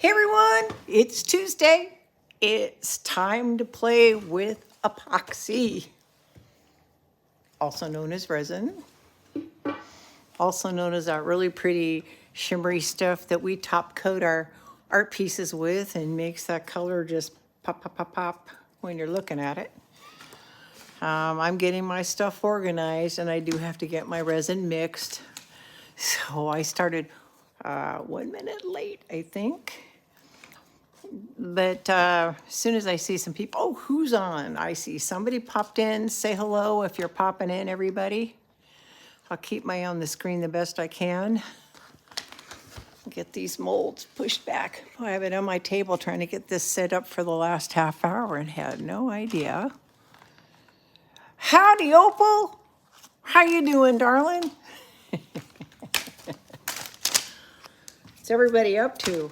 Hey everyone, it's Tuesday. It's time to play with epoxy, also known as resin, also known as that really pretty shimmery stuff that we top coat our art pieces with and makes that color just pop, pop, pop, pop when you're looking at it. I'm getting my stuff organized and I do have to get my resin mixed. So I started 1 minute late, I think. But as soon as I see some people, oh, who's on? I see somebody popped in. Say hello if you're popping in, everybody. I'll keep my eye on the screen the best I can. Get these molds pushed back. I have it on my table trying to get this set up for the last half hour and had no idea. Howdy, Opal. How you doing, darling? What's everybody up to?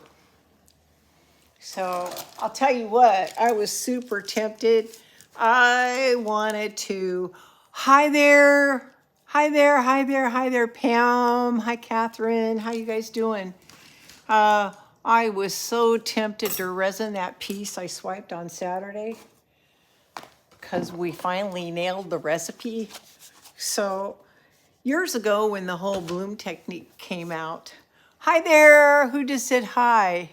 So I'll tell you what, I was super tempted. I wanted to, hi there, Pam. Hi, Catherine. How you guys doing? I was so tempted to resin that piece I swiped on Saturday because we finally nailed the recipe. So years ago when the whole bloom technique came out, hi there, who just said hi?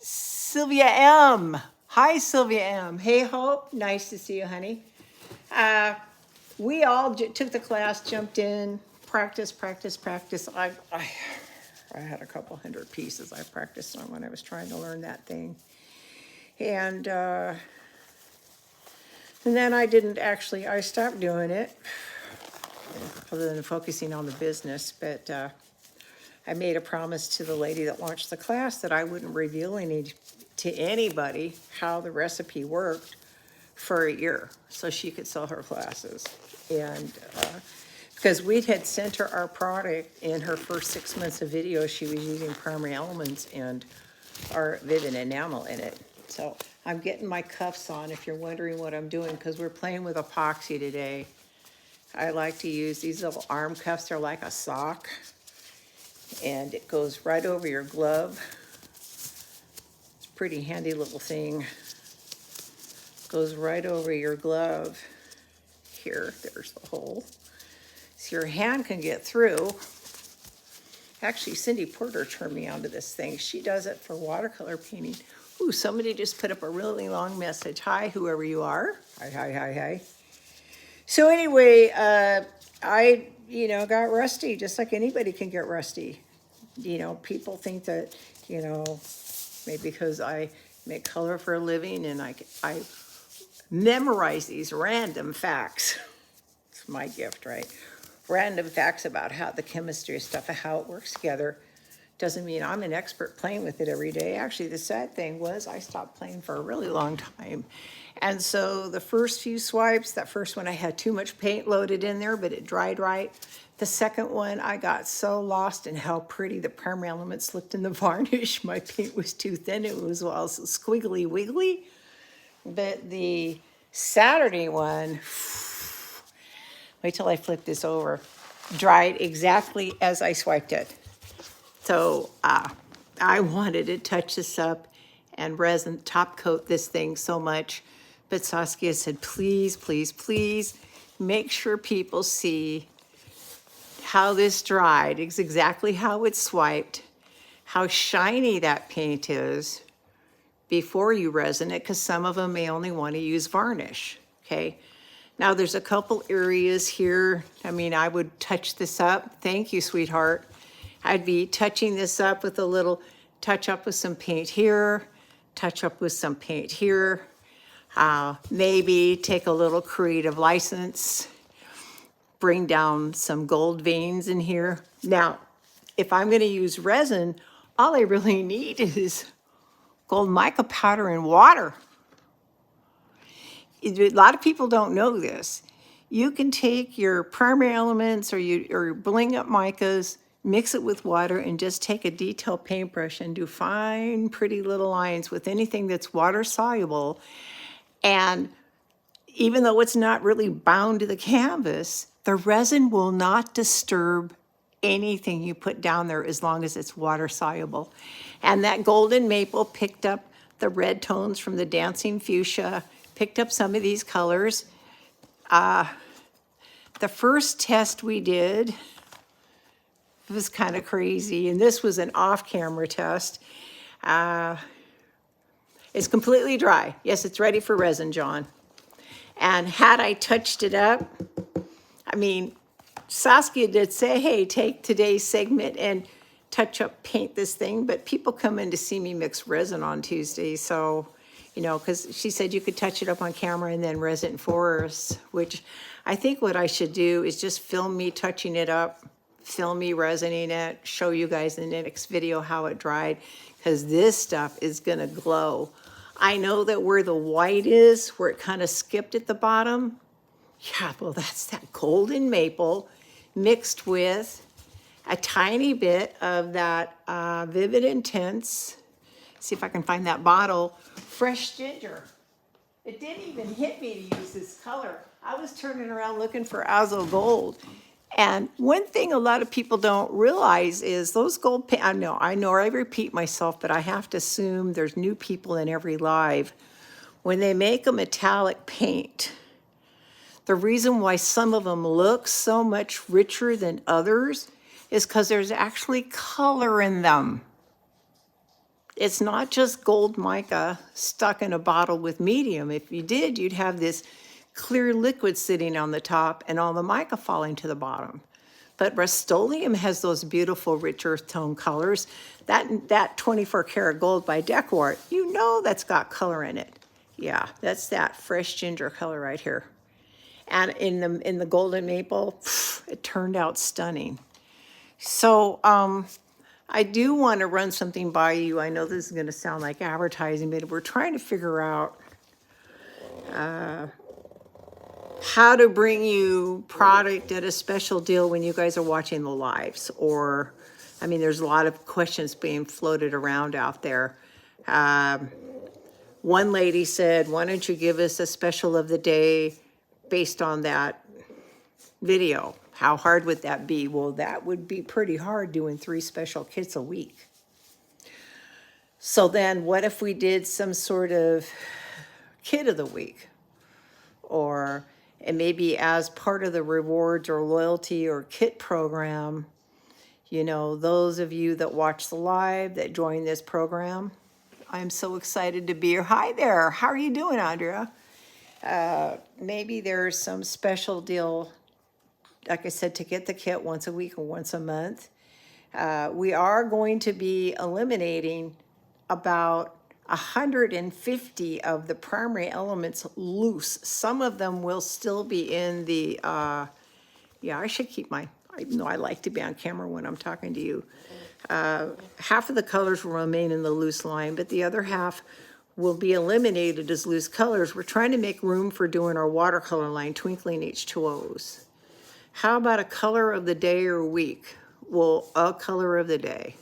Sylvia M. Hi, Sylvia M. Hey, Hope. Nice to see you, honey. We all took the class, jumped in, practice. I had a couple hundred pieces I practiced on when I was trying to learn that thing. And then I didn't actually, I stopped doing it, other than focusing on the business. But I made a promise to the lady that launched the class that I wouldn't reveal to anybody how the recipe worked for a year so she could sell her classes. And because we had sent her our product in her first 6 months of video, she was using primary elements and our Vivid enamel in it. So I'm getting my cuffs on if you're wondering what I'm doing, because we're playing with epoxy today. I like to use these little arm cuffs. They're like a sock. And it goes right over your glove. It's a pretty handy little thing. Goes right over your glove. Here, there's the hole. So your hand can get through. Actually, Cindy Porter turned me onto this thing. She does it for watercolor painting. Ooh, somebody just put up a really long message. Hi, whoever you are. Hi. So anyway, I got rusty, just like anybody can get rusty. People think that, maybe because I make color for a living and I memorize these random facts. It's my gift, right? Random facts about how the chemistry of stuff, how it works together. Doesn't mean I'm an expert playing with it every day. Actually, the sad thing was I stopped playing for a really long time. And so the first few swipes, that first one I had too much paint loaded in there, but it dried right. The second one, I got so lost in how pretty the primary elements looked in the varnish. My paint was too thin. It was also squiggly wiggly. But the Saturday one, wait till I flip this over, dried exactly as I swiped it. So I wanted to touch this up and resin top coat this thing so much. But Saskia said, please, make sure people see how this dried. It's exactly how it's swiped, how shiny that paint is before you resin it, because some of them may only want to use varnish, okay? Now there's a couple areas here. I mean, I would touch this up. Thank you, sweetheart. I'd be touching this up with a little touch up with some paint here, touch up with some paint here. Maybe take a little creative license, bring down some gold veins in here. Now, if I'm going to use resin, all I really need is gold mica powder and water. A lot of people don't know this. You can take your primary elements or your bling up micas, mix it with water, and just take a detail paintbrush and do fine, pretty little lines with anything that's water soluble. And even though it's not really bound to the canvas, the resin will not disturb anything you put down there as long as it's water soluble. And that golden maple picked up the red tones from the dancing fuchsia, picked up some of these colors. The first test we did was kind of crazy, and this was an off-camera test. It's completely dry. Yes, it's ready for resin, John. And had I touched it up, I mean, Saskia did say, hey, take today's segment and touch up, paint this thing, but people come in to see me mix resin on Tuesday, so, you know, because she said you could touch it up on camera and then resin for us, which I think what I should do is just film me touching it up, film me resining it, show you guys in the next video how it dried, because this stuff is gonna glow. I know that where the white is, where it kind of skipped at the bottom, yeah, well, that's that golden maple mixed with a tiny bit of that Vivid Intense, see if I can find that bottle, fresh ginger. It didn't even hit me to use this color. I was turning around looking for Azo Gold. And one thing a lot of people don't realize is those gold paint, I know I repeat myself, but I have to assume there's new people in every live. When they make a metallic paint, the reason why some of them look so much richer than others is because there's actually color in them. It's not just gold mica stuck in a bottle with medium. If you did, you'd have this clear liquid sitting on the top and all the mica falling to the bottom. But Rust-Oleum has those beautiful rich earth tone colors. That 24 karat gold by Decor, you know that's got color in it. Yeah, that's that fresh ginger color right here. And in the golden maple, it turned out stunning. So I do want to run something by you. I know this is going to sound like advertising, but we're trying to figure out how to bring you product at a special deal when you guys are watching the lives. Or, I mean, there's a lot of questions being floated around out there. One lady said, why don't you give us a special of the day based on that video? How hard would that be? Well, that would be pretty hard doing 3 special kits a week. So then what if we did some sort of kit of the week? Or, and maybe as part of the rewards or loyalty or kit program, you know, those of you that watch the live, that join this program, I'm so excited to be here. Hi there, how are you doing, Andrea? Maybe there's some special deal, like I said, to get the kit once a week or once a month. We are going to be eliminating about 150 of the primary elements loose. Some of them will still be in the, yeah, I should keep my, I like to be on camera when I'm talking to you. Half of the colors will remain in the loose line, but the other half will be eliminated as loose colors. We're trying to make room for doing our watercolor line, Twinkling H2Os. How about a color of the day or week? Well, a color of the day.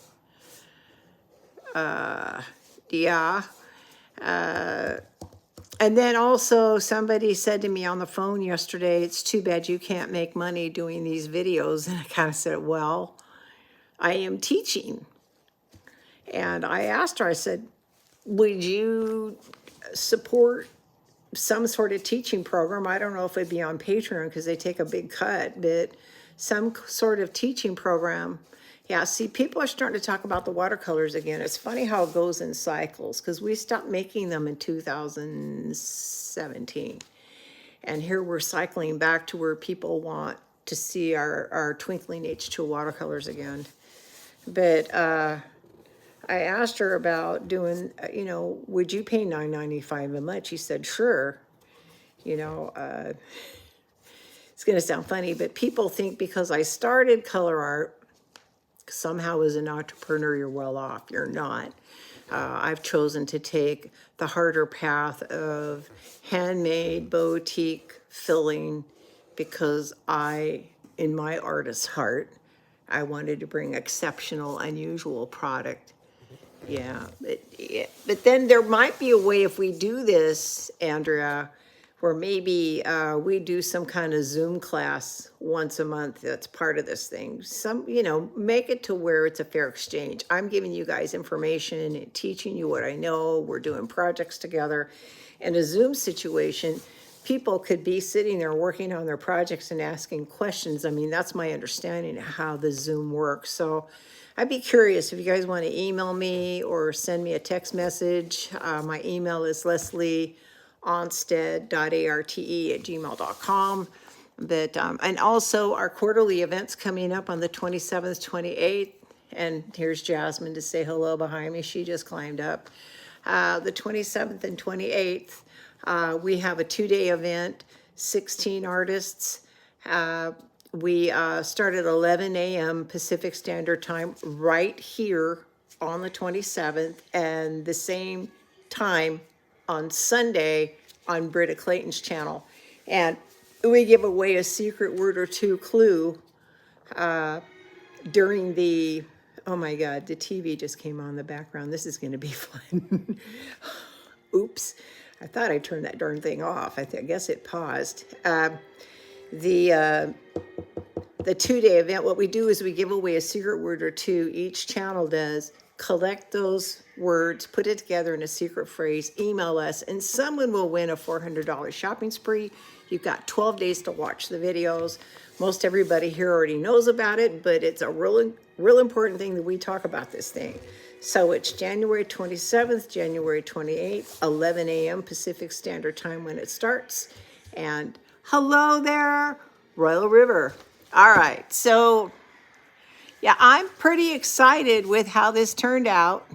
Yeah. And then also somebody said to me on the phone yesterday, it's too bad you can't make money doing these videos. And I kind of said, well, I am teaching. And I asked her, I said, would you support some sort of teaching program? I don't know if it'd be on Patreon because they take a big cut, but some sort of teaching program. Yeah, see, people are starting to talk about the watercolors again. It's funny how it goes in cycles because we stopped making them in 2017. And here we're cycling back to where people want to see our Twinkling H2 watercolors again. But I asked her about doing, you know, would you pay $9.95 a month? She said, sure. You know, it's going to sound funny, but people think because I started ColorArte, somehow as an entrepreneur, you're well off. You're not. I've chosen to take the harder path of handmade boutique filling because in my artist's heart, I wanted to bring exceptional, unusual product. Yeah, but then there might be a way if we do this, Andrea, where maybe we do some kind of Zoom class once a month that's part of this thing. Some, you know, make it to where it's a fair exchange. I'm giving you guys information and teaching you what I know. We're doing projects together. In a Zoom situation, people could be sitting there working on their projects and asking questions. I mean, that's my understanding of how the Zoom works. So I'd be curious if you guys want to email me or send me a text message. My email is leslieohnstad.arte@gmail.com. But, and also our quarterly events coming up on the 27th, 28th. And here's Jasmine to say hello behind me. She just climbed up. The 27th and 28th, we have a 2-day event, 16 artists. We start at 11 a.m. Pacific Standard Time right here on the 27th, and the same time on Sunday on Britta Clayton's channel. And we give away a secret word or two clue during the, oh my God, the TV just came on in the background. This is going to be fun. Oops. I thought I turned that darn thing off. I guess it paused. The 2-day event, what we do is we give away a secret word or two. Each channel does. Collect those words, put it together in a secret phrase, email us, and someone will win a $400 shopping spree. You've got 12 days to watch the videos. Most everybody here already knows about it, but it's a real important thing that we talk about this thing. So it's January 27th, January 28th, 11 a.m. Pacific Standard Time when it starts. And hello there, Royal River. All right, so yeah, I'm pretty excited with how this turned out.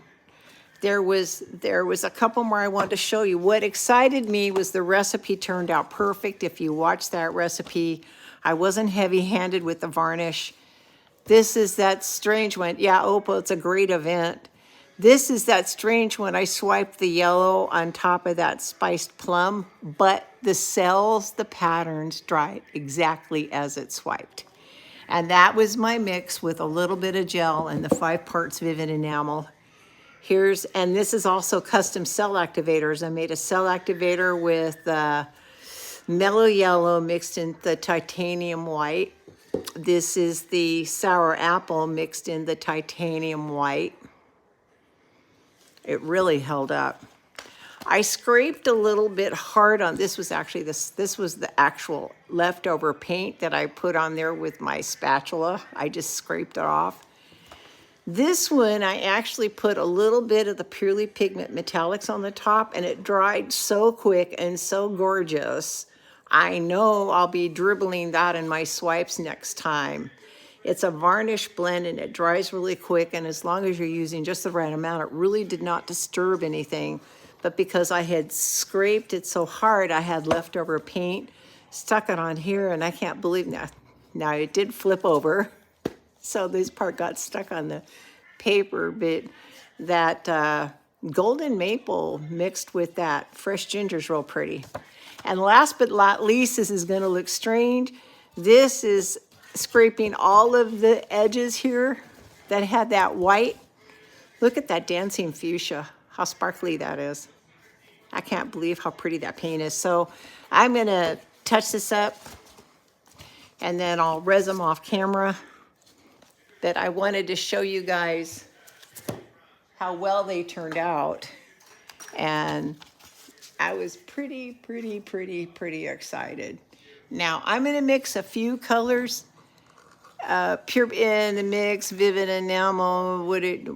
There was a couple more I wanted to show you. What excited me was the recipe turned out perfect. If you watch that recipe, I wasn't heavy-handed with the varnish. This is that strange one. Yeah, Opal, it's a great event. This is that strange one. I swiped the yellow on top of that spiced plum, but the cells, the patterns dried exactly as it swiped. And that was my mix with a little bit of gel and the 5 parts Vivid Enamel. And this is also custom cell activators. I made a cell activator with Mellow Yellow mixed in the titanium white. This is the Sour Apple mixed in the titanium white. It really held up. I scraped a little bit hard on, this was actually, this was the actual leftover paint that I put on there with my spatula. I just scraped it off. This one, I actually put a little bit of the Purely Pigment Metallics on the top, and it dried so quick and so gorgeous. I know I'll be dribbling that in my swipes next time. It's a varnish blend, and it dries really quick, and as long as you're using just the right amount, it really did not disturb anything. But because I had scraped it so hard, I had leftover paint, stuck it on here, and I can't believe that. Now, it did flip over, so this part got stuck on the paper, but that golden maple mixed with that fresh ginger is real pretty. And last but not least, this is going to look strange. This is scraping all of the edges here that had that white. Look at that dancing fuchsia, how sparkly that is. I can't believe how pretty that paint is. So I'm going to touch this up, and then I'll res them off camera. But I wanted to show you guys how well they turned out. And I was pretty excited. Now, I'm going to mix a few colors. Pure in the mix, Vivid Enamel.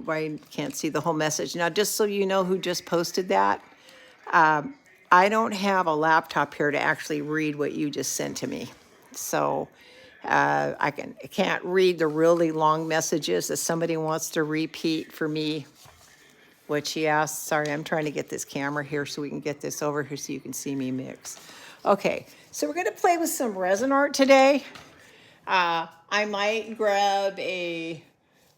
I can't see the whole message. Now, just so you know who just posted that, I don't have a laptop here to actually read what you just sent to me. So I can't read the really long messages that somebody wants to repeat for me what she asked. Sorry, I'm trying to get this camera here so we can get this over here so you can see me mix. Okay, so we're going to play with some resin art today. I might grab a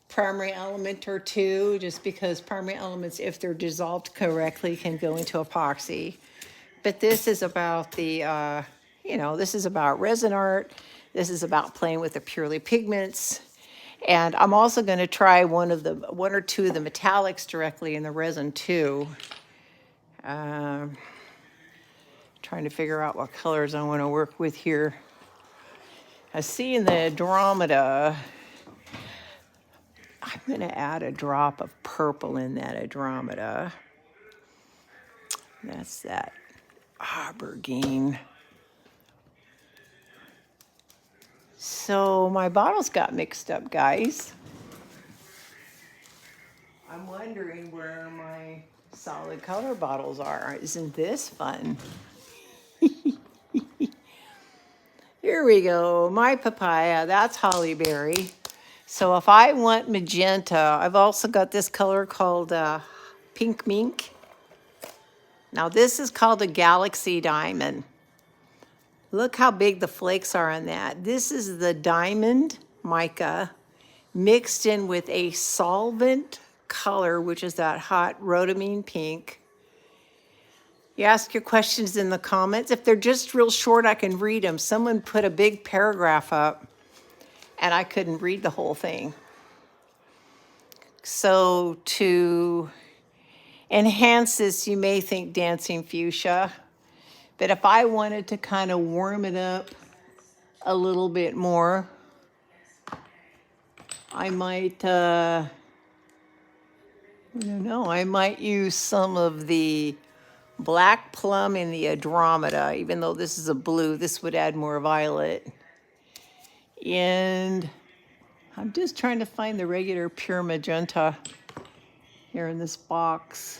primary element or two, just because primary elements, if they're dissolved correctly, can go into epoxy. But this is about the, this is about resin art. This is about playing with the Purely Pigments. And I'm also going to try one or two of the metallics directly in the resin too. Trying to figure out what colors I want to work with here. I see in the Andromeda, I'm going to add a drop of purple in that Andromeda. That's that aubergine. So my bottles got mixed up, guys. I'm wondering where my solid color bottles are. Isn't this fun? Here we go, my papaya, that's hollyberry. So if I want magenta, I've also got this color called Pink Mink. Now this is called a Galaxy Diamond. Look how big the flakes are on that. This is the diamond mica mixed in with a solvent color, which is that hot rhodamine pink. You ask your questions in the comments. If they're just real short, I can read them. Someone put a big paragraph up and I couldn't read the whole thing. So to enhance this, you may think dancing fuchsia, but if I wanted to kind of warm it up a little bit more, I might, I don't know, I might use some of the black plum in the Andromeda. Even though this is a blue, this would add more violet. And I'm just trying to find the regular pure magenta here in this box.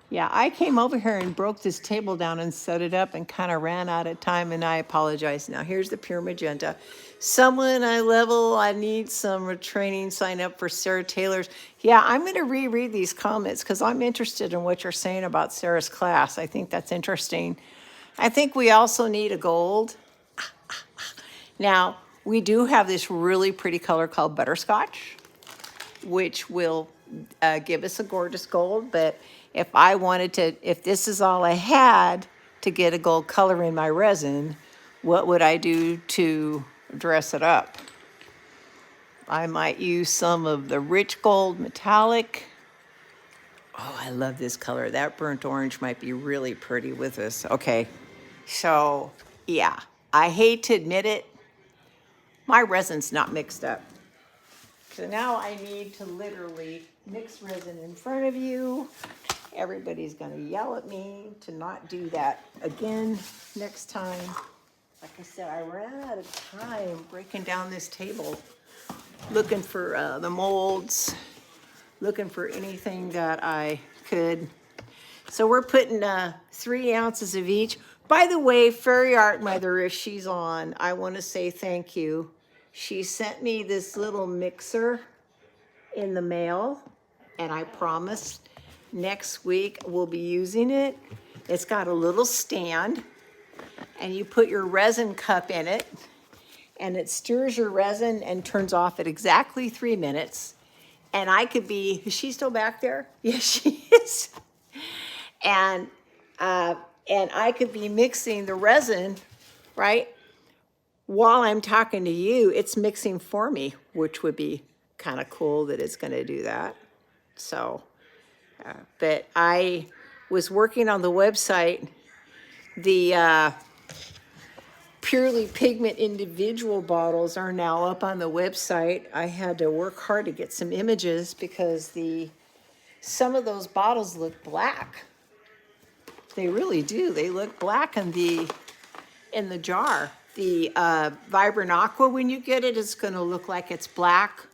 Yeah, I came over here and broke this table down and set it up and kind of ran out of time, and I apologize. Now here's the pure magenta. Someone I need some training, sign up for Sarah Taylor's. Yeah, I'm going to reread these comments because I'm interested in what you're saying about Sarah's class. I think that's interesting. I think we also need a gold. Now, we do have this really pretty color called butterscotch, which will give us a gorgeous gold, but if I wanted to, if this is all I had to get a gold color in my resin, what would I do to dress it up? I might use some of the rich gold metallic. Oh, I love this color. That burnt orange might be really pretty with this. Okay, so yeah, I hate to admit it, my resin's not mixed up. So now I need to literally mix resin in front of you. Everybody's gonna yell at me to not do that again next time. Like I said, I ran out of time breaking down this table, looking for the molds, looking for anything that I could. So we're putting 3 ounces of each. By the way, Fairy Art Mother, if she's on, I wanna say thank you. She sent me this little mixer in the mail, and I promised next week we'll be using it. It's got a little stand, and you put your resin cup in it, and it stirs your resin and turns off at exactly 3 minutes. And I could be, is she still back there? Yes, she is. And I could be mixing the resin, right? While I'm talking to you, it's mixing for me, which would be kind of cool that it's going to do that. So, but I was working on the website. The purely pigment individual bottles are now up on the website. I had to work hard to get some images because some of those bottles look black. They really do. They look black in the jar. The Vibrant Aqua, when you get it, it's going to look like it's black.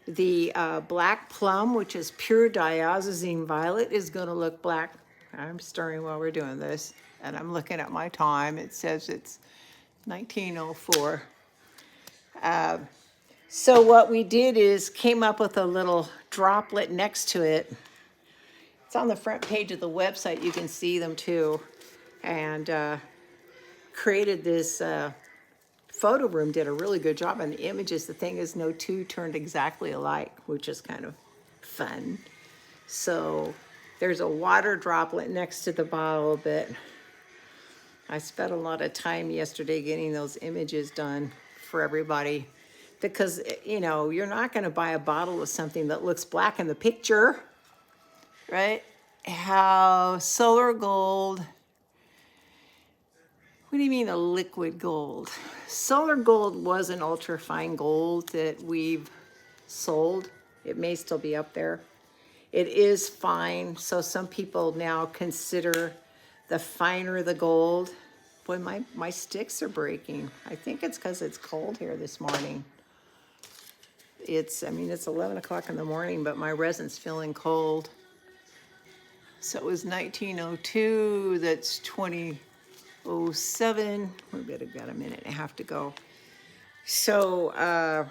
The Black Plum, which is pure diazazine violet, is going to look black. I'm stirring while we're doing this, and I'm looking at my time. It says it's 19:04. So what we did is came up with a little droplet next to it. It's on the front page of the website. You can see them too. And created this photo room, did a really good job on the images. The thing is, no two turned exactly alike, which is kind of fun. So there's a water droplet next to the bottle, but I spent a lot of time yesterday getting those images done for everybody because, you know, you're not going to buy a bottle of something that looks black in the picture, right? How solar gold What do you mean a liquid gold? Solar gold was an ultra fine gold that we've sold. It may still be up there. It is fine, so some people now consider the finer the gold. Boy, my sticks are breaking. I think it's because it's cold here this morning. I mean, it's 11 o'clock in the morning, but my resin's feeling cold. So it was 1902, that's 2007. We better got a minute and a half to go. So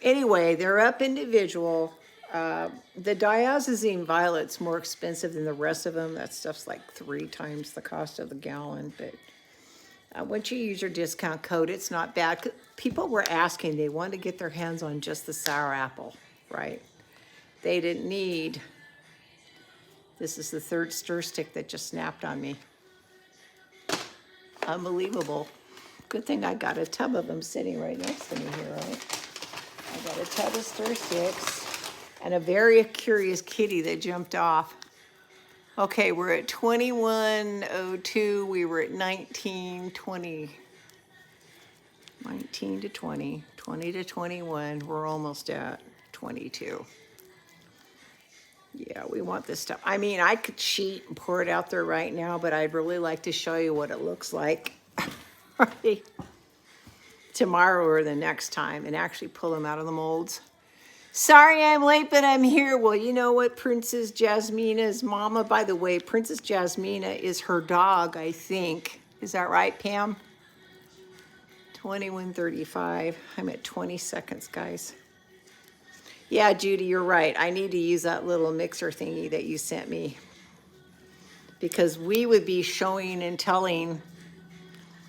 anyway, they're up individual. The diazazine violet's more expensive than the rest of them. That stuff's like 3 times the cost of the gallon. But once you use your discount code, it's not bad. People were asking, they wanted to get their hands on just the sour apple, right? They didn't need, this is the 3rd stir stick that just snapped on me. Unbelievable. Good thing I got a tub of them sitting right next to me here, right? I got a tub of stir sticks. And a very curious kitty that jumped off. Okay, we're at 2102. We were at 19, 20, 19 to 20, 20 to 21. We're almost at 22. Yeah, we want this stuff. I mean, I could cheat and pour it out there right now, but I'd really like to show you what it looks like tomorrow or the next time and actually pull them out of the molds. Sorry I'm late, but I'm here. Well, you know what? Princess Jasmina's mama, by the way, Princess Jasmina is her dog, I think. Is that right, Pam? 21:35. I'm at 20 seconds, guys. Yeah, Judy, you're right. I need to use that little mixer thingy that you sent me. Because we would be showing and telling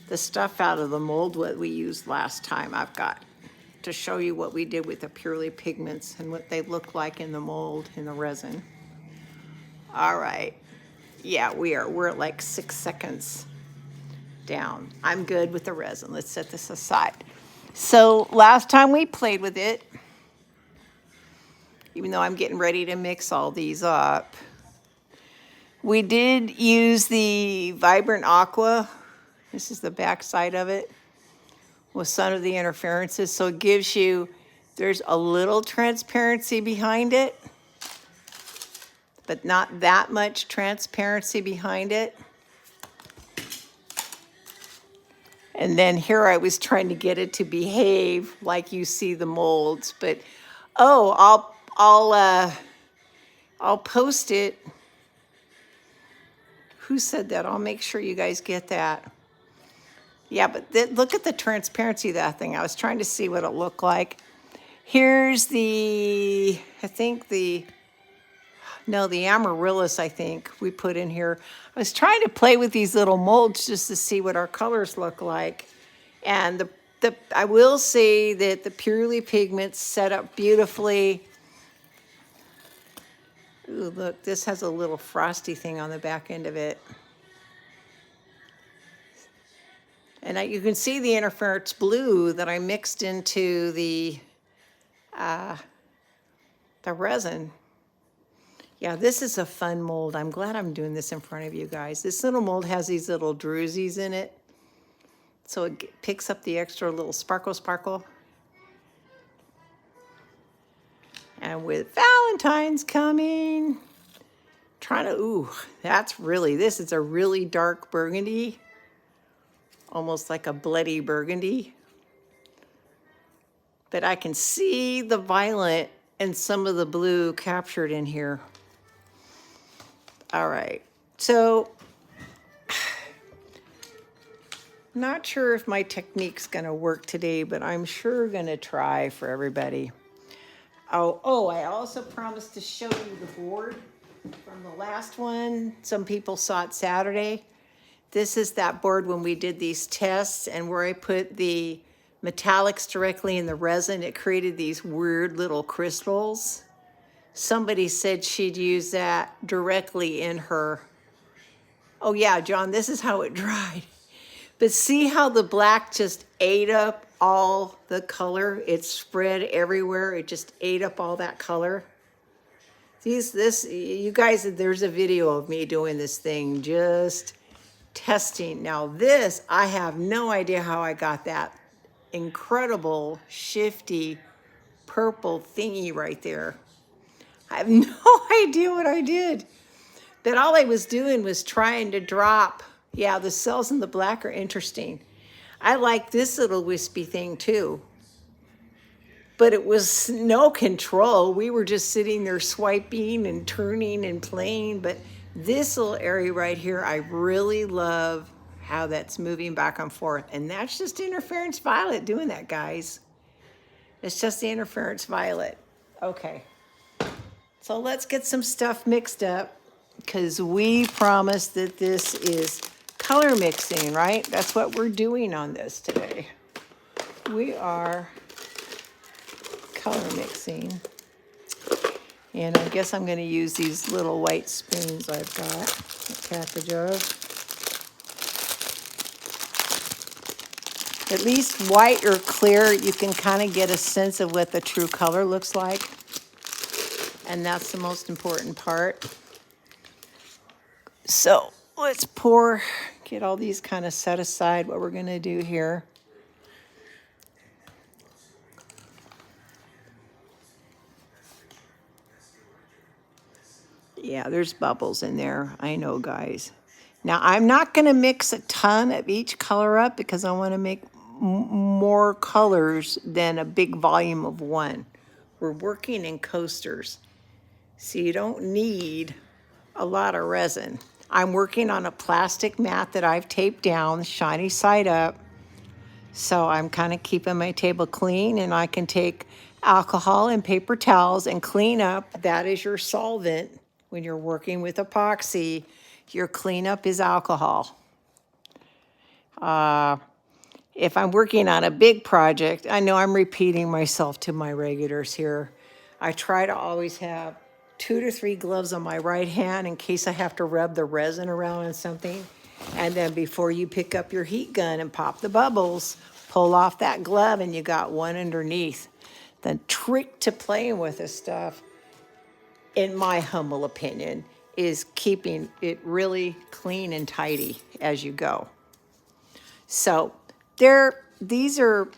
the stuff out of the mold what we used last time. I've got to show you what we did with the purely pigments and what they look like in the mold, in the resin. All right. Yeah, we're at like 6 seconds down. I'm good with the resin. Let's set this aside. So last time we played with it, even though I'm getting ready to mix all these up, we did use the Vibrant Aqua. This is the back side of it, with some of the interferences. So it gives you, there's a little transparency behind it, but not that much transparency behind it. And then here I was trying to get it to behave like you see the molds, but oh, I'll post it. Who said that? I'll make sure you guys get that. Yeah, but look at the transparency of that thing. I was trying to see what it looked like. Here's the, I think the amaryllis, I think we put in here. I was trying to play with these little molds just to see what our colors look like. And I will say that the purely pigments set up beautifully. Ooh, look, this has a little frosty thing on the back end of it. And you can see the interference blue that I mixed into the resin. Yeah, this is a fun mold. I'm glad I'm doing this in front of you guys. This little mold has these little drusies in it. So it picks up the extra little sparkle. And with Valentine's coming, this is a really dark burgundy. Almost like a bloody burgundy. But I can see the violet and some of the blue captured in here. All right, so not sure if my technique's gonna work today, but I'm sure gonna try for everybody. Oh, I also promised to show you the board from the last one. Some people saw it Saturday. This is that board when we did these tests and where I put the metallics directly in the resin, it created these weird little crystals. Somebody said she'd use that directly in her. Oh yeah, John, this is how it dried. But see how the black just ate up all the color? It spread everywhere. It just ate up all that color. You guys, there's a video of me doing this thing just testing. Now this, I have no idea how I got that incredible shifty purple thingy right there. I have no idea what I did. But all I was doing was trying to drop. Yeah, the cells in the black are interesting. I like this little wispy thing too. But it was no control. We were just sitting there swiping and turning and playing. But this little area right here, I really love how that's moving back and forth. And that's just interference violet doing that, guys. It's just the interference violet. Okay. So let's get some stuff mixed up because we promised that this is color mixing, right? That's what we're doing on this today. We are color mixing. And I guess I'm going to use these little white spoons I've got a package of. At least white or clear, you can kind of get a sense of what the true color looks like. And that's the most important part. So let's pour, get all these kind of set aside, what we're going to do here. Yeah, there's bubbles in there. I know, guys. Now, I'm not going to mix a ton of each color up because I want to make more colors than a big volume of one. We're working in coasters, so you don't need a lot of resin. I'm working on a plastic mat that I've taped down, shiny side up. So I'm kind of keeping my table clean, and I can take alcohol and paper towels and clean up. That is your solvent. When you're working with epoxy, your cleanup is alcohol. If I'm working on a big project, I know I'm repeating myself to my regulars here. I try to always have 2 to 3 gloves on my right hand in case I have to rub the resin around on something. And then before you pick up your heat gun and pop the bubbles, pull off that glove and you got one underneath. The trick to playing with this stuff, in my humble opinion, is keeping it really clean and tidy as you go. So these are,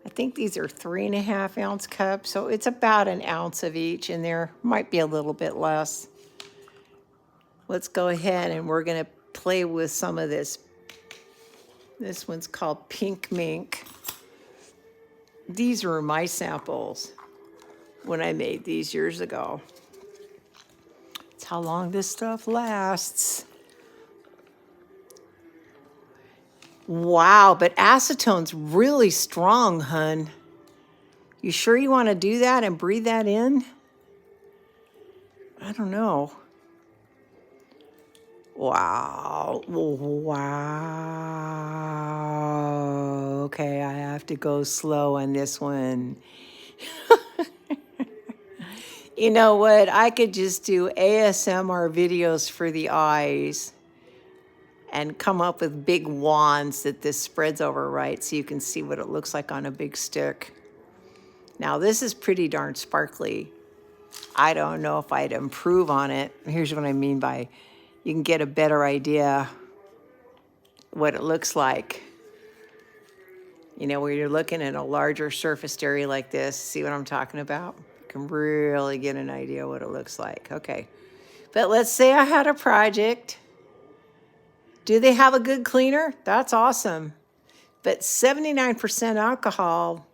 I think these are 3.5 ounce cups. So it's about an ounce of each in there. Might be a little bit less. Let's go ahead and we're gonna play with some of this. This one's called Pink Mink. These were my samples when I made these years ago. It's how long this stuff lasts. Wow, but acetone's really strong, hun. You sure you want to do that and breathe that in? I don't know. Wow. Wow. Okay, I have to go slow on this one. You know what? I could just do ASMR videos for the eyes and come up with big wands that this spreads over, right? So you can see what it looks like on a big stick. Now, this is pretty darn sparkly. I don't know if I'd improve on it. Here's what I mean by you can get a better idea what it looks like. You know, where you're looking at a larger surfaced area like this, see what I'm talking about? You can really get an idea what it looks like. Okay, but let's say I had a project. Do they have a good cleaner? That's awesome. But 79% alcohol,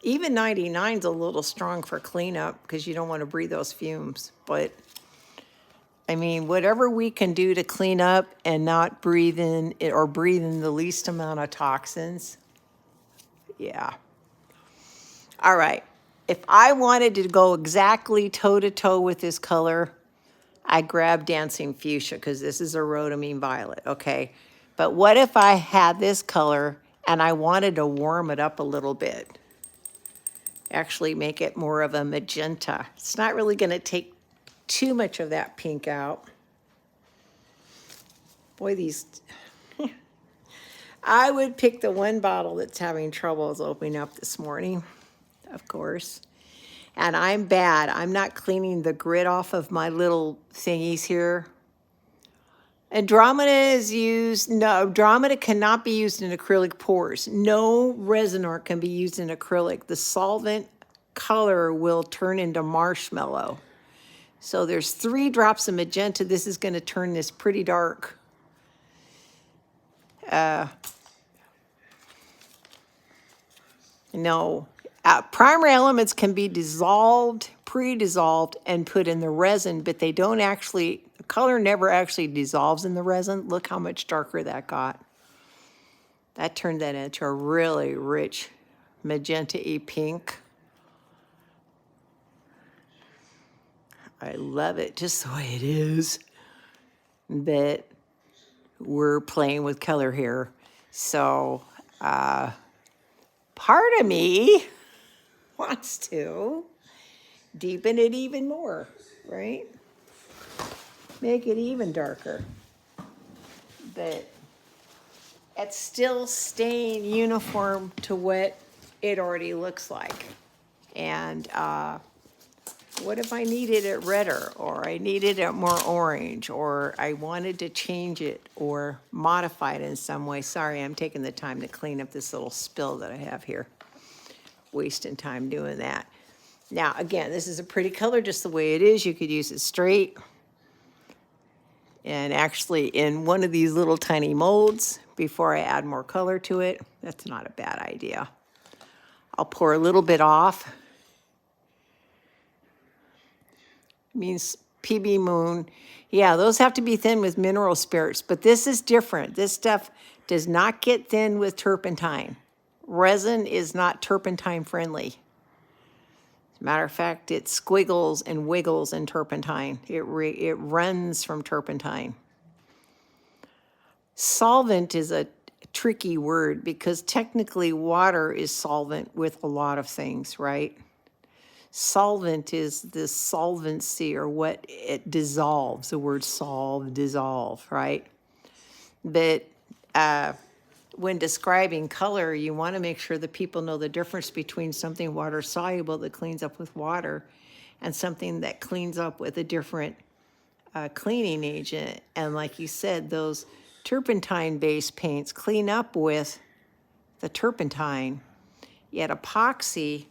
even 99 is a little strong for cleanup because you don't want to breathe those fumes. But I mean, whatever we can do to clean up and not breathe in or breathe in the least amount of toxins. Yeah. All right. If I wanted to go exactly toe to toe with this color, I grabbed Dancing Fuchsia because this is a rhodamine violet, okay? But what if I had this color and I wanted to warm it up a little bit? Actually make it more of a magenta. It's not really going to take too much of that pink out. Boy, these... I would pick the one bottle that's having troubles opening up this morning, of course. And I'm bad. I'm not cleaning the grit off of my little thingies here. Andromeda is used, no, Andromeda cannot be used in acrylic pours. No resin art can be used in acrylic. The solvent color will turn into marshmallow. So there's 3 drops of magenta. This is going to turn this pretty dark. No, primer elements can be dissolved, pre-dissolved, and put in the resin, but they don't actually, the color never actually dissolves in the resin. Look how much darker that got. That turned that into a really rich magenta-y pink. I love it just the way it is. But we're playing with color here. So part of me wants to deepen it even more, right? Make it even darker. But it's still staying uniform to what it already looks like. And what if I needed it redder, or I needed it more orange, or I wanted to change it or modify it in some way? Sorry, I'm taking the time to clean up this little spill that I have here. Wasting time doing that. Now, again, this is a pretty color just the way it is. You could use it straight. And actually in one of these little tiny molds before I add more color to it. That's not a bad idea. I'll pour a little bit off. Means PB Moon. Yeah, those have to be thin with mineral spirits, but this is different. This stuff does not get thin with turpentine. Resin is not turpentine friendly. As a matter of fact, it squiggles and wiggles in turpentine. It runs from turpentine. Solvent is a tricky word because technically water is solvent with a lot of things, right? Solvent is the solvency or what it dissolves, the word solve, dissolve, right? But when describing color, you want to make sure that people know the difference between something water soluble that cleans up with water and something that cleans up with a different cleaning agent. And like you said, those turpentine-based paints clean up with the turpentine, yet epoxy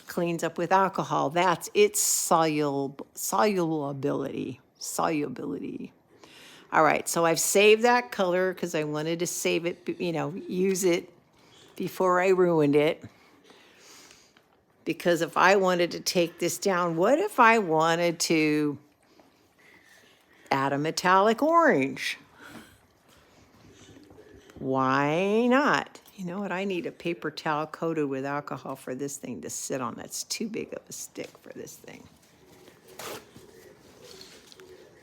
cleans up with alcohol. That's its solubility. All right, so I've saved that color because I wanted to save it, you know, use it before I ruined it. Because if I wanted to take this down, what if I wanted to add a metallic orange? Why not? You know what? I need a paper towel coated with alcohol for this thing to sit on. That's too big of a stick for this thing.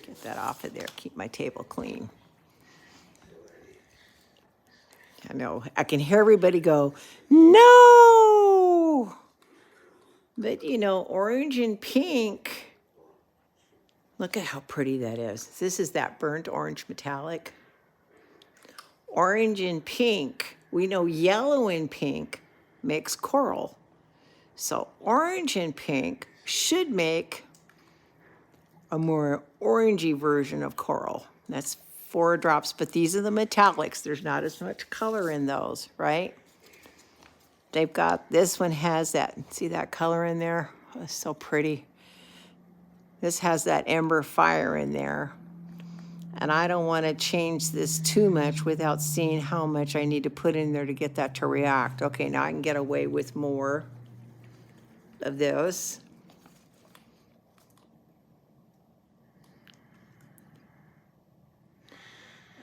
Get that off of there. Keep my table clean. I know. I can hear everybody go, no! But, you know, orange and pink. Look at how pretty that is. This is that burnt orange metallic. Orange and pink. We know yellow and pink makes coral. So orange and pink should make a more orangey version of coral. That's 4 drops, but these are the metallics. There's not as much color in those, right? They've got, this one has that, see that color in there? Oh, it's so pretty. This has that ember fire in there. And I don't want to change this too much without seeing how much I need to put in there to get that to react. Okay, now I can get away with more of this.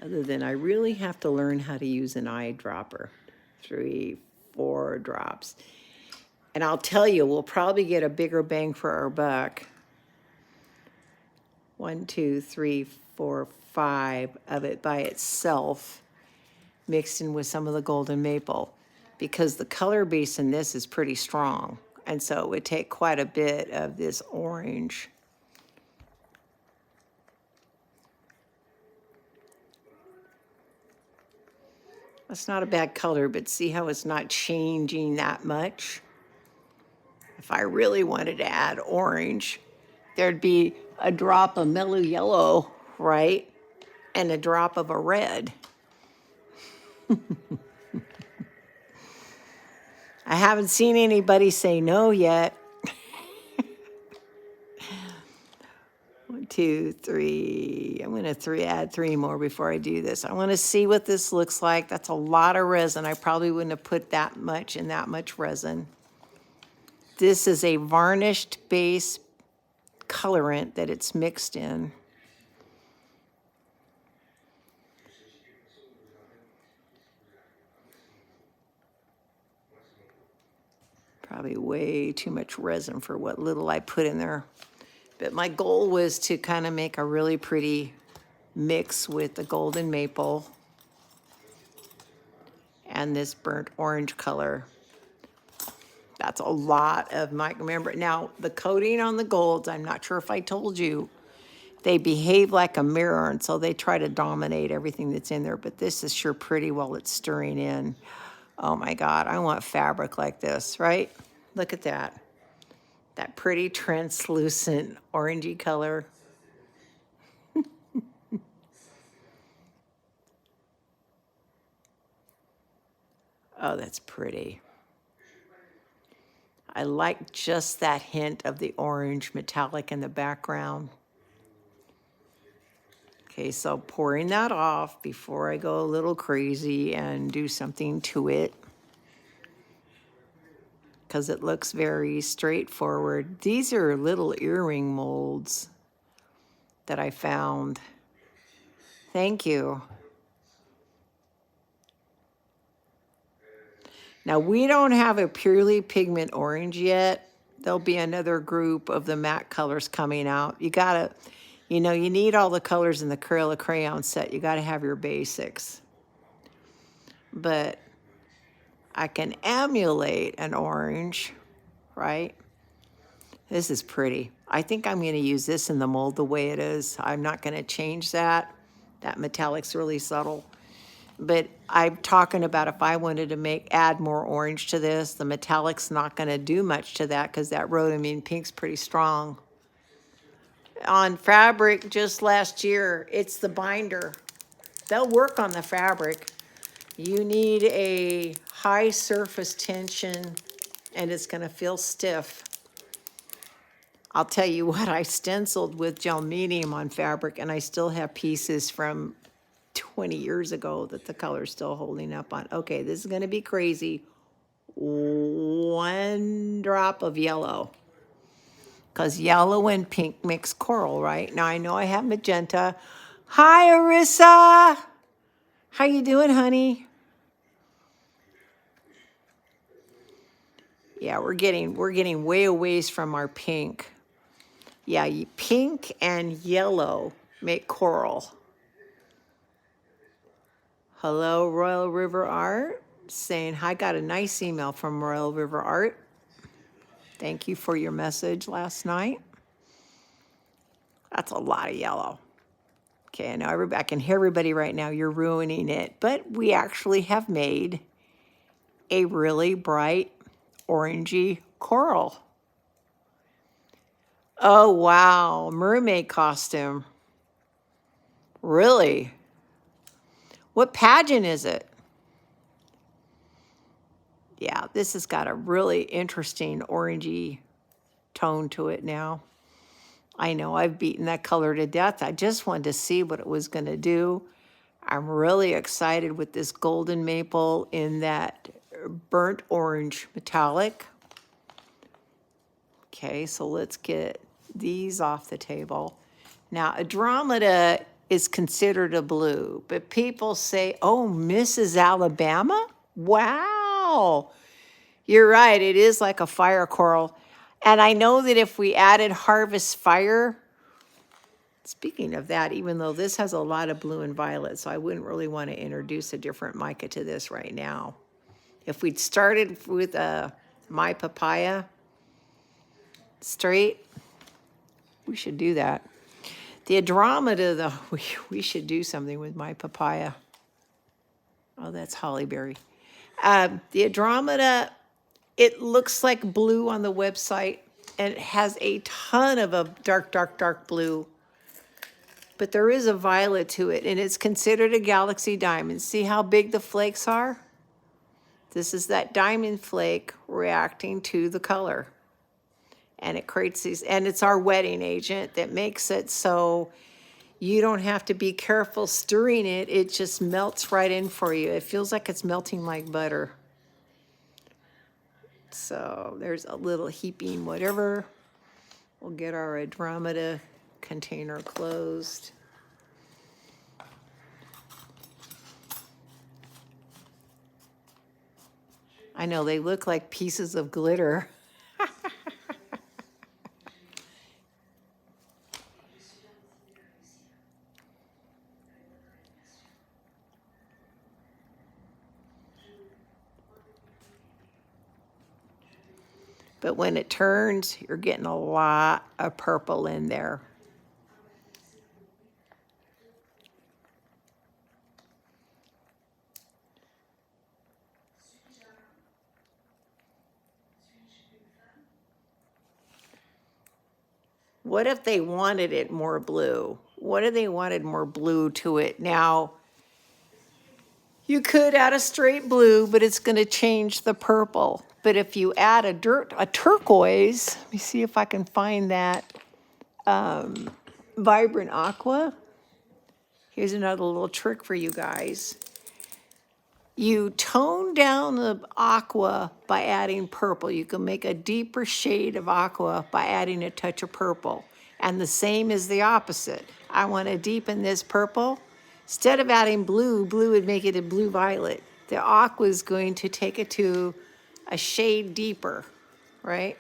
Other than I really have to learn how to use an eyedropper. 3, 4 drops. And I'll tell you, we'll probably get a bigger bang for our buck. 1, 2, 3, 4, 5 of it by itself mixed in with some of the golden maple because the color base in this is pretty strong. And so it would take quite a bit of this orange. That's not a bad color, but see how it's not changing that much? If I really wanted to add orange, there'd be a drop of mellow yellow, right? and a drop of a red. I haven't seen anybody say no yet. 1, 2, 3. I'm going to add 3 more before I do this. I want to see what this looks like. That's a lot of resin. I probably wouldn't have put that much in that much resin. This is a varnished base colorant that it's mixed in. Probably way too much resin for what little I put in there. But my goal was to kind of make a really pretty mix with the golden maple and this burnt orange color. That's a lot of my, remember, now the coating on the golds, I'm not sure if I told you, they behave like a mirror, and so they try to dominate everything that's in there, but this is sure pretty while it's stirring in. Oh my God, I want fabric like this, right? Look at that. That pretty translucent orangey color. Oh, that's pretty. I like just that hint of the orange metallic in the background. Okay, so pouring that off before I go a little crazy and do something to it, because it looks very straightforward. These are little earring molds that I found. Thank you. Now, we don't have a purely pigment orange yet. There'll be another group of the matte colors coming out. You gotta, you know, you need all the colors in the acrylic crayon set. You gotta have your basics. But I can emulate an orange, right? This is pretty. I think I'm gonna use this in the mold the way it is. I'm not gonna change that. That metallic's really subtle. But I'm talking about if I wanted to add more orange to this, the metallic's not gonna do much to that because that rhodamine pink's pretty strong. On fabric just last year, it's the binder. They'll work on the fabric. You need a high surface tension and it's gonna feel stiff. I'll tell you what, I stenciled with gel medium on fabric and I still have pieces from 20 years ago that the color's still holding up on. Okay, this is gonna be crazy. 1 drop of yellow, because yellow and pink mix coral, right? Now I know I have magenta. Hi, Arissa. How you doing, honey? Yeah, we're getting way away from our pink. Yeah, pink and yellow make coral. Hello, Royal River Art, saying, hi, got a nice email from Royal River Art. Thank you for your message last night. That's a lot of yellow. Okay, I know I can hear everybody right now, you're ruining it, but we actually have made a really bright orangey coral. Oh, wow, mermaid costume. Really? What pageant is it? Yeah, this has got a really interesting orangey tone to it now. I know I've beaten that color to death. I just wanted to see what it was going to do. I'm really excited with this golden maple in that burnt orange metallic. Okay, so let's get these off the table. Now, Andromeda is considered a blue, but people say, oh, Mrs. Alabama? Wow. You're right, it is like a fire coral. And I know that if we added Harvest Fire, speaking of that, even though this has a lot of blue and violet, so I wouldn't really want to introduce a different mica to this right now. If we'd started with My Papaya straight, we should do that. The Andromeda, though, we should do something with My Papaya. Oh, that's hollyberry. The Andromeda, it looks like blue on the website, and it has a ton of a dark, dark, dark blue. but there is a violet to it, and it's considered a galaxy diamond. See how big the flakes are? This is that diamond flake reacting to the color. And it creates these, and it's our wetting agent that makes it so you don't have to be careful stirring it. It just melts right in for you. It feels like it's melting like butter. So there's a little heaping whatever. We'll get our Andromeda container closed. I know they look like pieces of glitter. But when it turns, you're getting a lot of purple in there. What if they wanted it more blue? What if they wanted more blue to it? Now, you could add a straight blue, but it's going to change the purple. But if you add a turquoise, let me see if I can find that vibrant aqua. Here's another little trick for you guys. You tone down the aqua by adding purple. You can make a deeper shade of aqua by adding a touch of purple. And the same is the opposite. I want to deepen this purple. Instead of adding blue, blue would make it a blue violet. The aqua is going to take it to a shade deeper, right?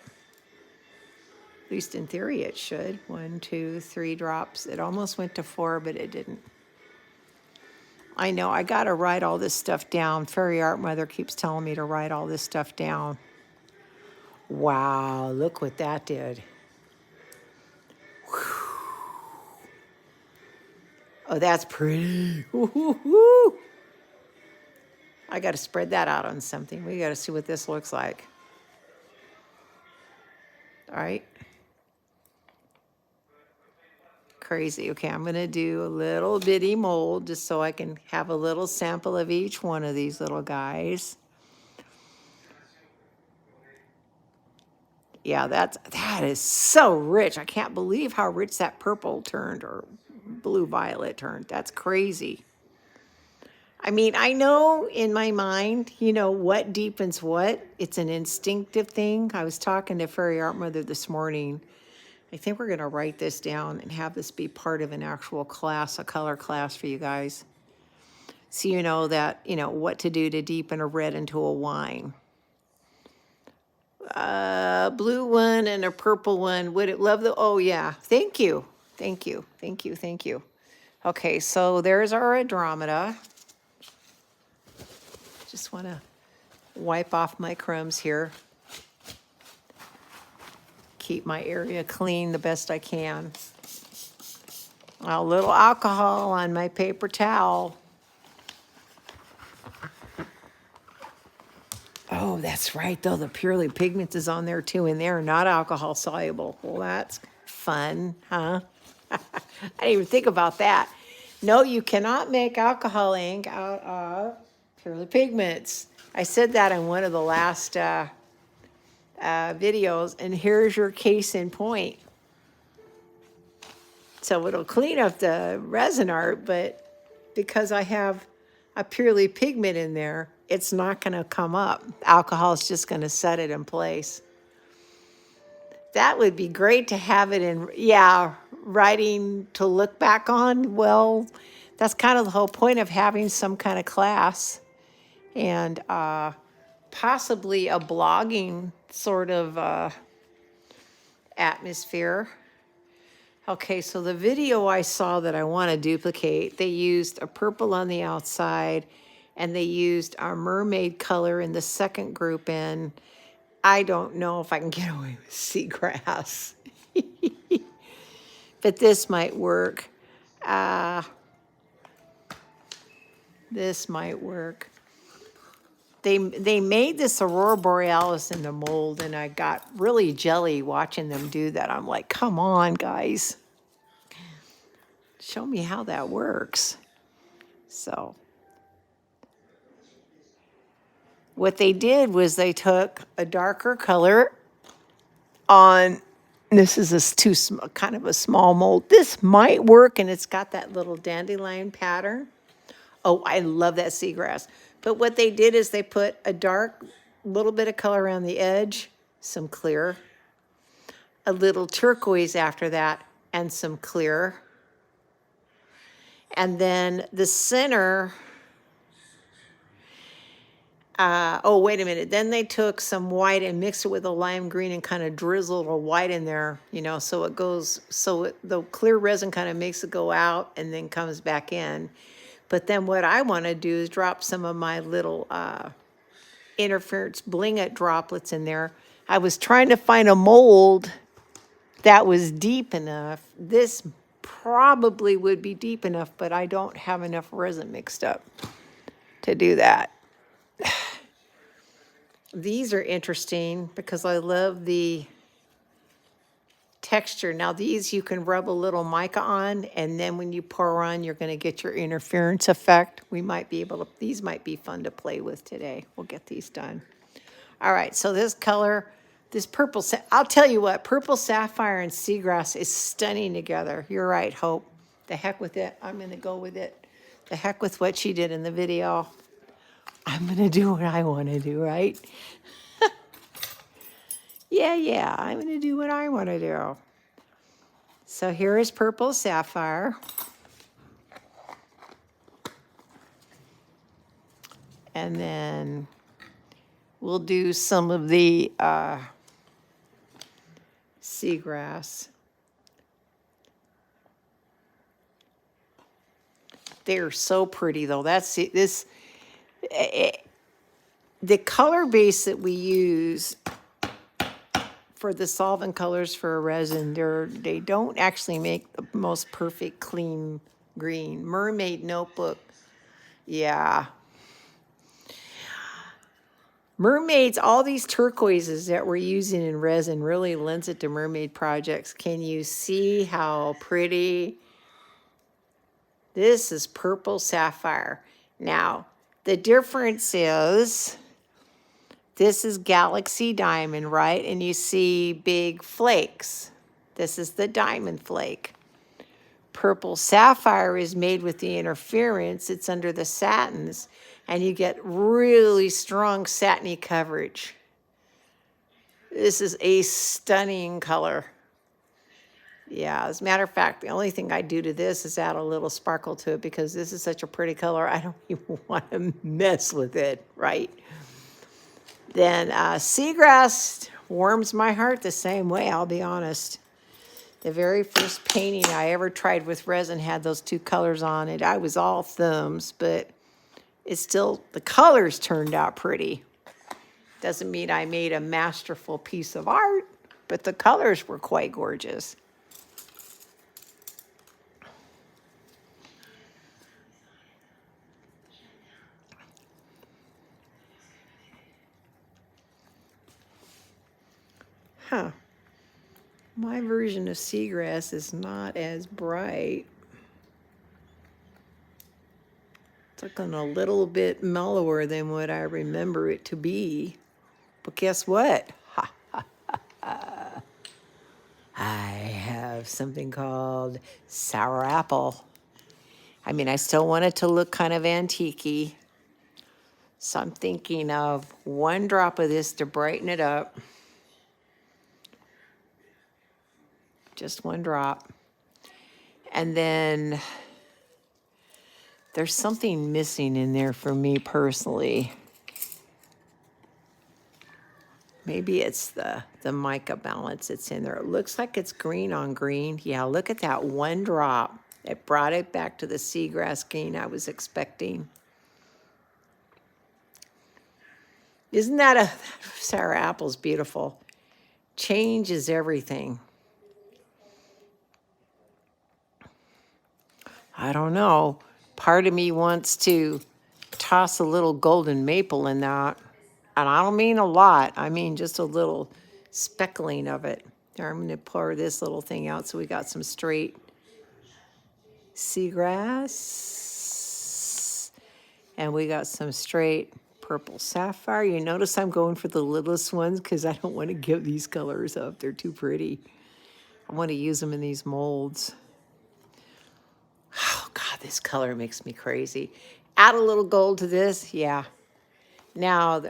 At least in theory it should. 1, 2, 3 drops. It almost went to 4, but it didn't. I know, I got to write all this stuff down. Fairy Art Mother keeps telling me to write all this stuff down. Wow, look what that did. Whew. Oh, that's pretty. Ooh. I got to spread that out on something. We got to see what this looks like. All right. Crazy. Okay, I'm going to do a little bitty mold just so I can have a little sample of each one of these little guys. Yeah, that is so rich. I can't believe how rich that purple turned or blue violet turned. That's crazy. I mean, I know in my mind, you know, what deepens what. It's an instinctive thing. I was talking to Fairy Art Mother this morning. I think we're going to write this down and have this be part of an actual class, a color class for you guys. So you know that, you know, what to do to deepen a red into a wine. Blue one and a purple one. Would it love the, oh yeah, thank you. Thank you, thank you, thank you. Okay, so there's our Andromeda. Just want to wipe off my crumbs here. Keep my area clean the best I can. A little alcohol on my paper towel. Oh, that's right, though. The Purely Pigments is on there, too, and they're not alcohol soluble. Well, that's fun, huh? I didn't even think about that. No, you cannot make alcohol ink out of Purely Pigments. I said that in one of the last videos, and here's your case in point. So it'll clean up the resin art, but because I have a Purely Pigment in there, it's not going to come up. Alcohol is just going to set it in place. That would be great to have it in, yeah, writing to look back on. Well, that's kind of the whole point of having some kind of class. And possibly a blogging sort of atmosphere. Okay, so the video I saw that I want to duplicate, they used a purple on the outside, and they used our mermaid color in the second group in. I don't know if I can get away with seagrass. But this might work. This might work. They made this Aurora Borealis in the mold, and I got really jelly watching them do that. I'm like, come on, guys. show me how that works. So what they did was they took a darker color on, this is kind of a small mold. This might work, and it's got that little dandelion pattern. Oh, I love that seagrass. But what they did is they put a dark little bit of color around the edge, some clear, a little turquoise after that, and some clear. And then the center, oh, wait a minute. Then they took some white and mixed it with a lime green and kind of drizzled a white in there, you know, so it goes, the clear resin kind of makes it go out and then comes back in. But then what I want to do is drop some of my little interference BlingIT droplets in there. I was trying to find a mold that was deep enough. This probably would be deep enough, but I don't have enough resin mixed up to do that. These are interesting because I love the texture. Now these you can rub a little mica on, and then when you pour on, you're going to get your interference effect. We might be able to, these might be fun to play with today. We'll get these done. All right, so this color, this purple, I'll tell you what, purple sapphire and seagrass is stunning together. You're right, Hope. The heck with it. I'm going to go with it. The heck with what she did in the video. I'm going to do what I want to do, right? Yeah, I'm going to do what I want to do. So here is purple sapphire. And then we'll do some of the seagrass. They're so pretty, though. That's this. The color base that we use for the solvent colors for a resin, they don't actually make the most perfect clean green. Mermaid Notebook, yeah. Mermaids, all these turquoises that we're using in resin really lends it to mermaid projects. Can you see how pretty? This is purple sapphire. Now, the difference is, this is Galaxy Diamond, right? And you see big flakes. This is the diamond flake. Purple sapphire is made with the interference. It's under the satins, and you get really strong satiny coverage. This is a stunning color. Yeah, as a matter of fact, the only thing I do to this is add a little sparkle to it because this is such a pretty color. I don't even want to mess with it, right? Then seagrass warms my heart the same way, I'll be honest. The very first painting I ever tried with resin had those two colors on it. I was all thumbs, but it's still, the colors turned out pretty. Doesn't mean I made a masterful piece of art, but the colors were quite gorgeous. Huh. My version of seagrass is not as bright. It's looking a little bit mellower than what I remember it to be. But guess what? I have something called sour apple. I mean, I still want it to look kind of antique-y. So I'm thinking of one drop of this to brighten it up. Just one drop. And then there's something missing in there for me personally. Maybe it's the mica balance that's in there. It looks like it's green on green. Yeah, look at that one drop. It brought it back to the seagrass green I was expecting. Isn't that a sour apple's beautiful? Change is everything. I don't know. Part of me wants to toss a little golden maple in that. And I don't mean a lot. I mean just a little speckling of it. There, I'm going to pour this little thing out so we got some straight. seagrass. And we got some straight purple sapphire. You notice I'm going for the littlest ones because I don't want to give these colors up. They're too pretty. I want to use them in these molds. Oh, God, this color makes me crazy. Add a little gold to this. Yeah. Now,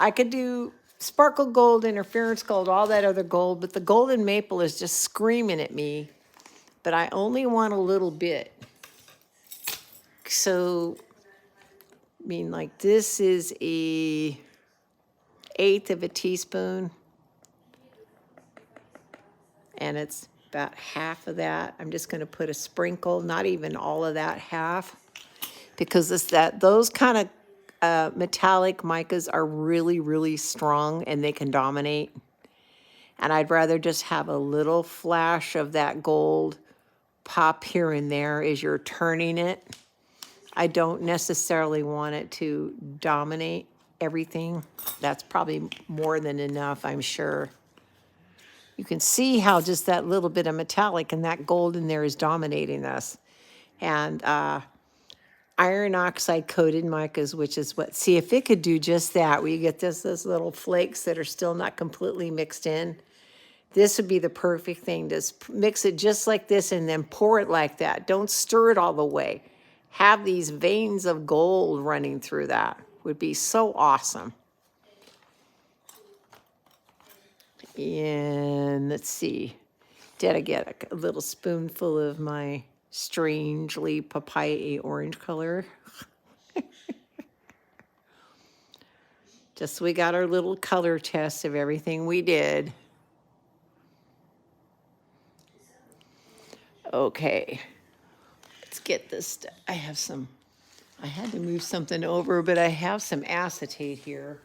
I could do sparkle gold, interference gold, all that other gold, but the golden maple is just screaming at me. But I only want a little bit. So, I mean, like this is a 1/8 of a teaspoon. And it's about half of that. I'm just going to put a sprinkle, not even all of that, half. Because those kind of metallic micas are really, really strong and they can dominate. And I'd rather just have a little flash of that gold pop here and there as you're turning it. I don't necessarily want it to dominate everything. That's probably more than enough, I'm sure. You can see how just that little bit of metallic and that gold in there is dominating us. And iron oxide coated micas, which is what, see if it could do just that, where you get those little flakes that are still not completely mixed in. This would be the perfect thing. Just mix it just like this and then pour it like that. Don't stir it all the way. Have these veins of gold running through that. Would be so awesome. And let's see. Did I get a little spoonful of my strangely papaya orange color? Just so we got our little color test of everything we did. Okay, let's get this. I had to move something over, but I have some acetate here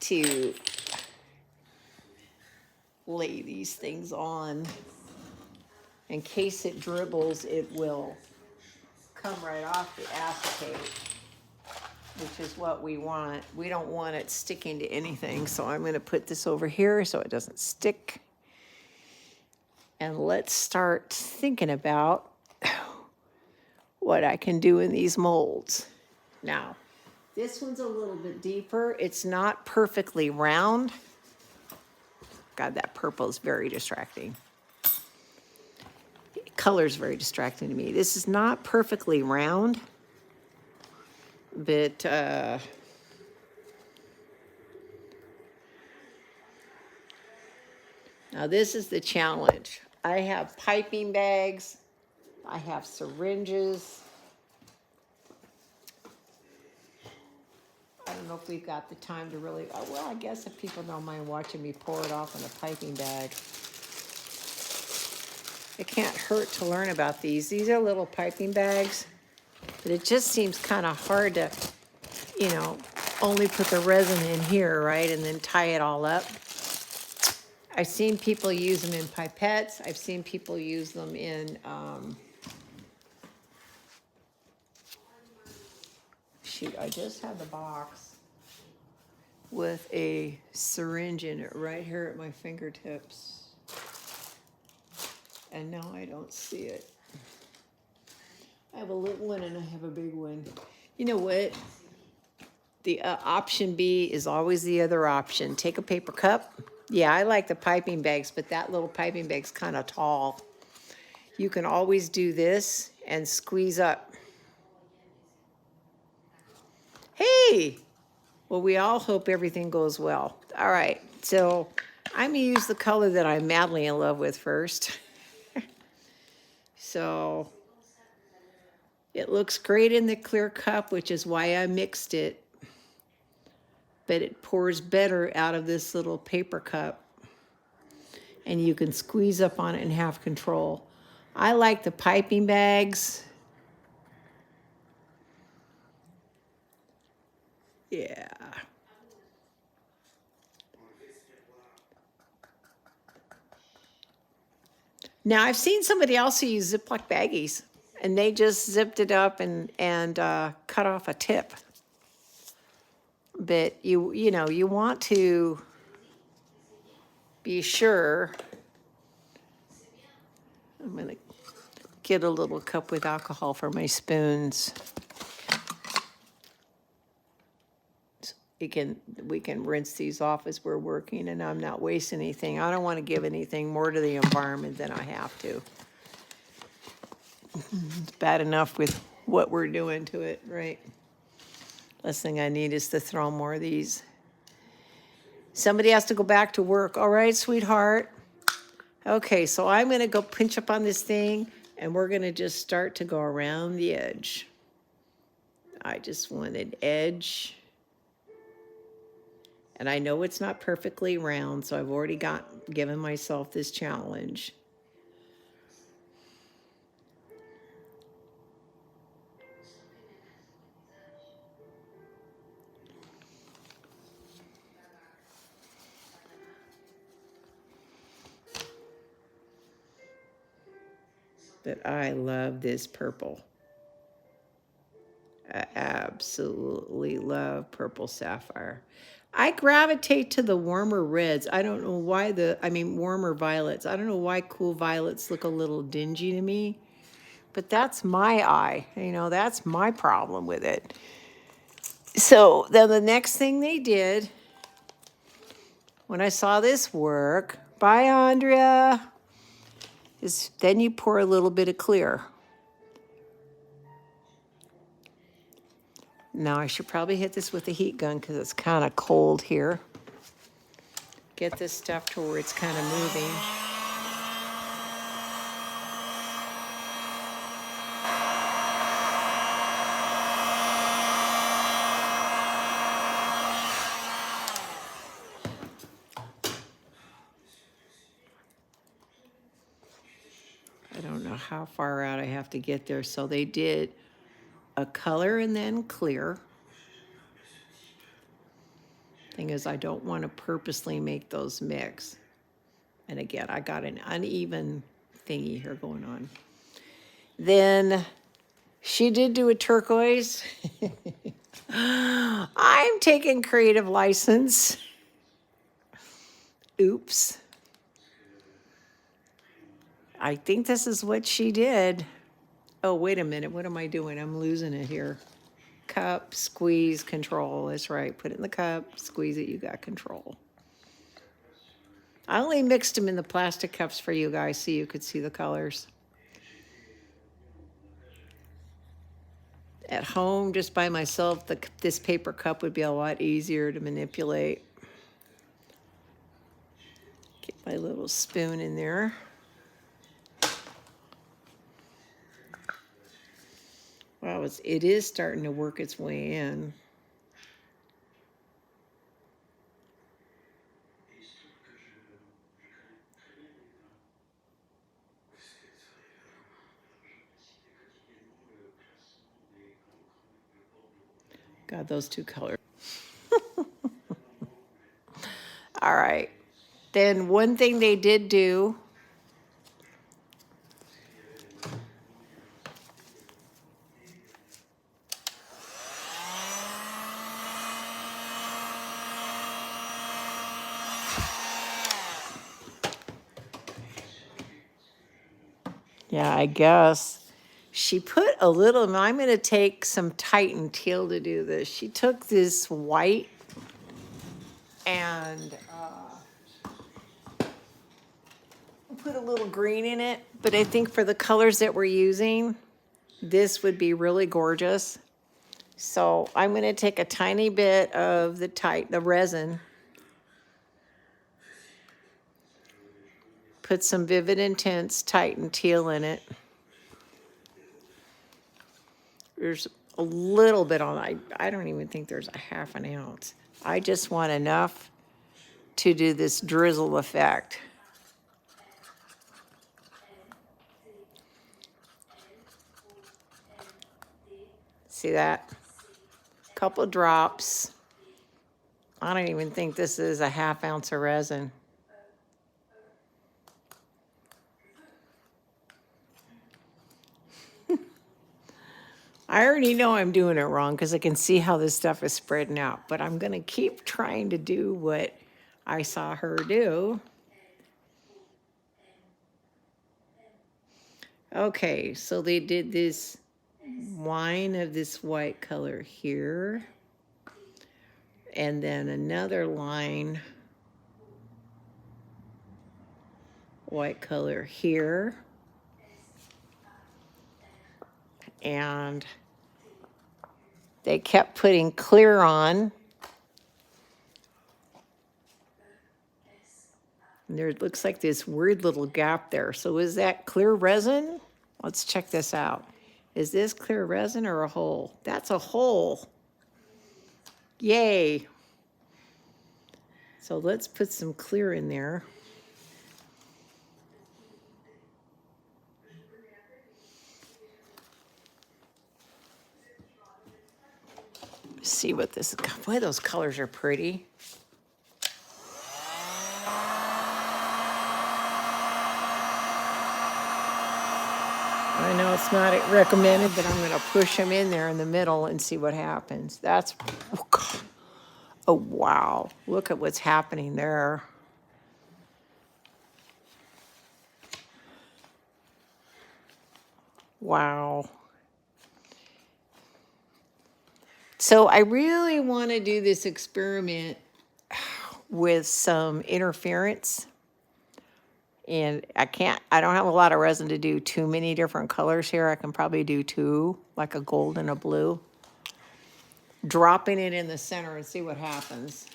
to lay these things on. In case it dribbles, it will come right off the acetate, which is what we want. We don't want it sticking to anything, so I'm going to put this over here so it doesn't stick. And let's start thinking about what I can do in these molds. Now, this one's a little bit deeper. It's not perfectly round. God, that purple is very distracting. The color's very distracting to me. This is not perfectly round, but now this is the challenge. I have piping bags. I have syringes. I don't know if we've got the time to really, oh, well, I guess if people don't mind watching me pour it off in a piping bag. It can't hurt to learn about these. These are little piping bags, but it just seems kind of hard to, you know, only put the resin in here, right, and then tie it all up. I've seen people use them in pipettes. I've seen people use them in, shoot, I just had the box with a syringe in it right here at my fingertips. And now I don't see it. I have a little one and I have a big one. You know what? The option B is always the other option. Take a paper cup. Yeah, I like the piping bags, but that little piping bag's kind of tall. You can always do this and squeeze up. Hey! Well, we all hope everything goes well. All right, so I'm gonna use the color that I'm madly in love with first. So it looks great in the clear cup, which is why I mixed it. But it pours better out of this little paper cup. And you can squeeze up on it and have control. I like the piping bags. Yeah. Now, I've seen somebody else who use Ziploc baggies, and they just zipped it up and cut off a tip. But you know, you want to be sure I'm gonna get a little cup with alcohol for my spoons. We can rinse these off as we're working, and I'm not wasting anything. I don't want to give anything more to the environment than I have to. It's bad enough with what we're doing to it, right? Last thing I need is to throw more of these. Somebody has to go back to work. All right, sweetheart. Okay, so I'm going to go pinch up on this thing, and we're going to just start to go around the edge. I just wanted edge. And I know it's not perfectly round, so I've already given myself this challenge. But I love this purple. I absolutely love purple sapphire. I gravitate to the warmer reds. I don't know why warmer violets. I don't know why cool violets look a little dingy to me, but that's my eye. You know, that's my problem with it. So then the next thing they did, when I saw this work, bye Andrea, is then you pour a little bit of clear. Now I should probably hit this with a heat gun because it's kind of cold here. Get this stuff to where it's kind of moving. I don't know how far out I have to get there. So they did a color and then clear. Thing is, I don't want to purposely make those mix. And again, I got an uneven thingy here going on. Then she did do a turquoise. I'm taking creative license. Oops. I think this is what she did. Oh, wait a minute. What am I doing? I'm losing it here. Cup, squeeze, control. That's right. Put it in the cup, squeeze it. You got control. I only mixed them in the plastic cups for you guys so you could see the colors. At home, just by myself, this paper cup would be a lot easier to manipulate. Get my little spoon in there. Wow, it is starting to work its way in. God, those two colors. All right. Then one thing they did do, yeah, I guess. She put a little, I'm going to take some Titan Teal to do this. She took this white and put a little green in it. But I think for the colors that we're using, this would be really gorgeous. So I'm going to take a tiny bit of the resin, put some Vivid Intense Titan Teal in it. There's a little bit on, I don't even think there's a half an ounce. I just want enough to do this drizzle effect. See that? Couple drops. I don't even think this is a half ounce of resin. I already know I'm doing it wrong because I can see how this stuff is spreading out, but I'm going to keep trying to do what I saw her do. Okay, so they did this line of this white color here. And then another line, white color here. And they kept putting clear on. And there looks like this weird little gap there. So is that clear resin? Let's check this out. Is this clear resin or a hole? That's a hole. Yay. So let's put some clear in there. See what this, boy, those colors are pretty. I know it's not recommended, but I'm going to push them in there in the middle and see what happens. That's, oh, God. Oh, wow. Look at what's happening there. Wow. So I really want to do this experiment with some interference. And I don't have a lot of resin to do too many different colors here. I can probably do two, like a gold and a blue. Dropping it in the center and see what happens.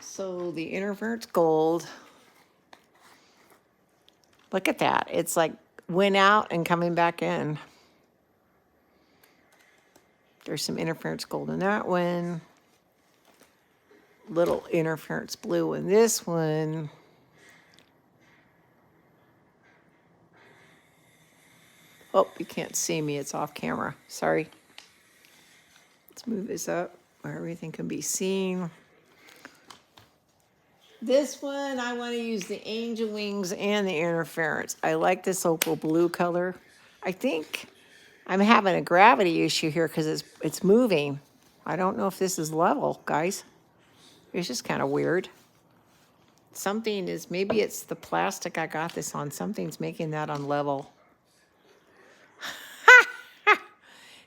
So the interference gold. Look at that. It's like went out and coming back in. There's some interference gold in that one. Little interference blue in this one. Oh, you can't see me. It's off camera. Sorry. Let's move this up where everything can be seen. This one, I want to use the Angelwings and the interference. I like this opal blue color. I think I'm having a gravity issue here because it's moving. I don't know if this is level, guys. It's just kind of weird. Something is, maybe it's the plastic I got this on. Something's making that unlevel.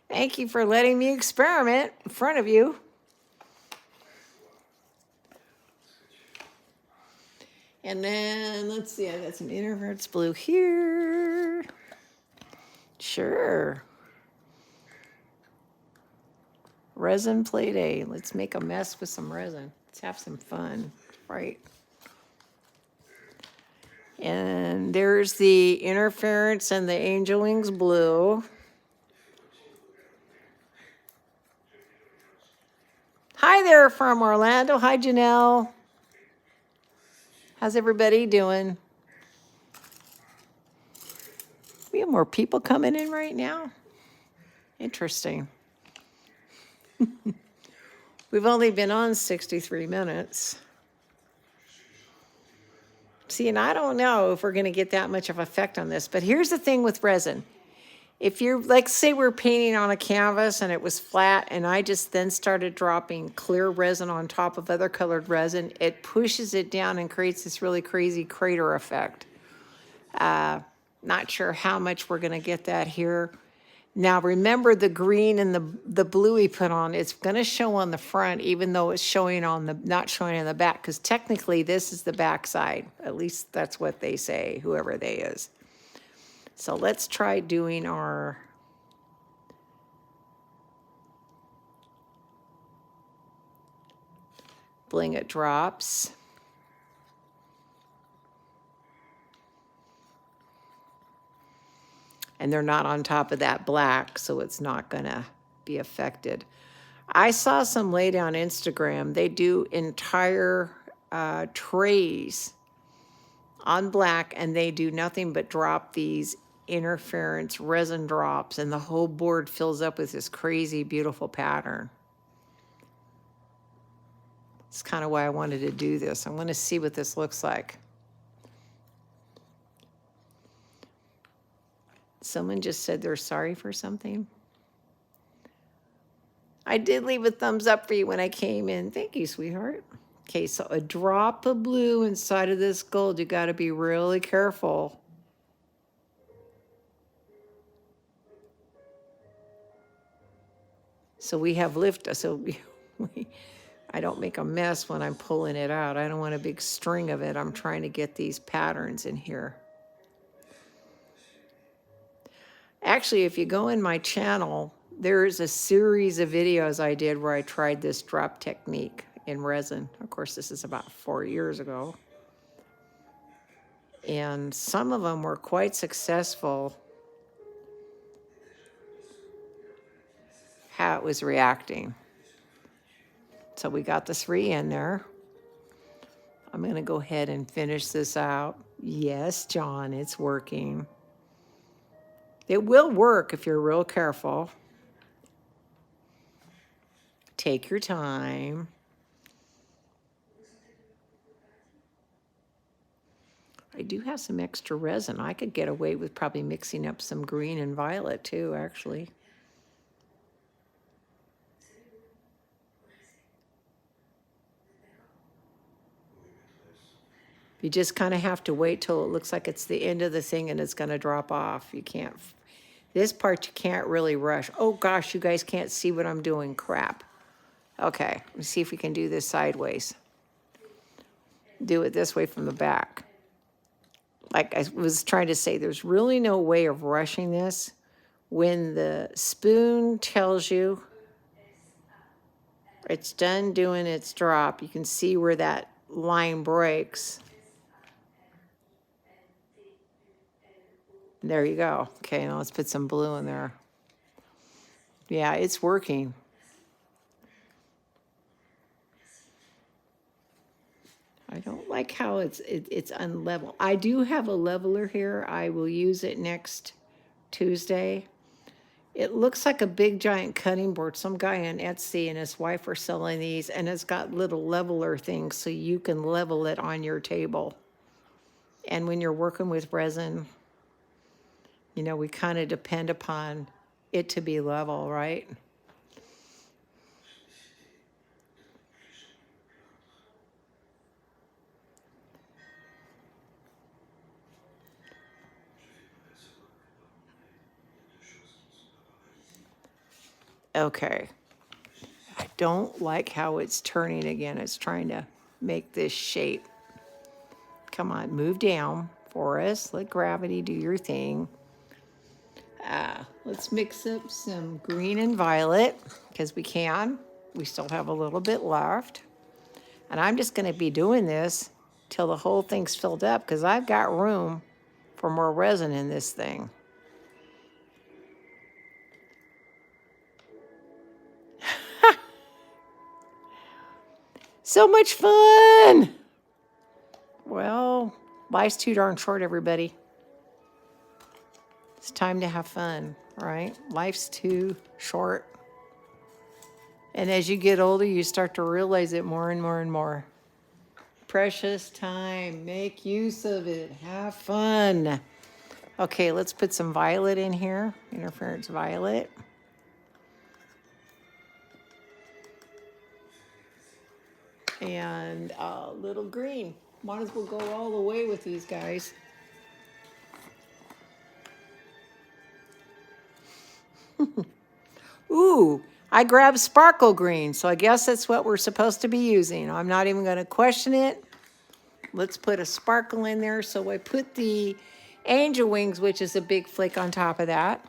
Thank you for letting me experiment in front of you. And then, let's see, I got some interference blue here. Sure. Resin play day. Let's make a mess with some resin. Let's have some fun, right? And there's the interference and the Angelwings blue. Hi there from Orlando. Hi, Janelle. How's everybody doing? We have more people coming in right now. Interesting. We've only been on 63 minutes. See, and I don't know if we're going to get that much of effect on this, but here's the thing with resin. If you're, like, say we're painting on a canvas and it was flat and I just then started dropping clear resin on top of other colored resin, it pushes it down and creates this really crazy crater effect. Not sure how much we're going to get that here. Now, remember the green and the blue we put on, it's going to show on the front, even though it's showing on the, not showing on the back, because technically this is the back side. At least that's what they say, whoever they is. So let's try doing our BlingIT drops. And they're not on top of that black, so it's not gonna be affected. I saw some lady on Instagram, they do entire trays on black, and they do nothing but drop these interference resin drops, and the whole board fills up with this crazy, beautiful pattern. It's kind of why I wanted to do this. I want to see what this looks like. Someone just said they're sorry for something. I did leave a thumbs up for you when I came in. Thank you, sweetheart. Okay, so a drop of blue inside of this gold. You got to be really careful. So we have I don't make a mess when I'm pulling it out. I don't want a big string of it. I'm trying to get these patterns in here. Actually, if you go in my channel, there's a series of videos I did where I tried this drop technique in resin. Of course, this is about 4 years ago. And some of them were quite successful, how it was reacting. So we got the 3 in there. I'm going to go ahead and finish this out. Yes, John, it's working. It will work if you're real careful. Take your time. I do have some extra resin. I could get away with probably mixing up some green and violet too, actually. You just kind of have to wait till it looks like it's the end of the thing and it's going to drop off. You can't, this part you can't really rush. Oh gosh, you guys can't see what I'm doing. Crap. Okay, let's see if we can do this sideways. Do it this way from the back. Like I was trying to say, there's really no way of rushing this. When the spoon tells you it's done doing its drop, you can see where that line breaks. There you go. Okay, now let's put some blue in there. Yeah, it's working. I don't like how it's unlevel. I do have a leveler here. I will use it next Tuesday. It looks like a big giant cutting board. Some guy on Etsy and his wife are selling these, and it's got little leveler things so you can level it on your table. And when you're working with resin, you know, we kind of depend upon it to be level, right? Okay. I don't like how it's turning again. It's trying to make this shape. Come on, move down for us. Let gravity do your thing. Let's mix up some green and violet because we can. We still have a little bit left. And I'm just going to be doing this till the whole thing's filled up because I've got room for more resin in this thing. So much fun! Well, life's too darn short, everybody. It's time to have fun, right? Life's too short. And as you get older, you start to realize it more and more and more. Precious time. Make use of it. Have fun. Okay, let's put some violet in here. Interference violet. And a little green. Might as well go all the way with these guys. Ooh, I grabbed sparkle green, so I guess that's what we're supposed to be using. I'm not even going to question it. Let's put a sparkle in there. So I put the Angelwings, which is a big flake, on top of that.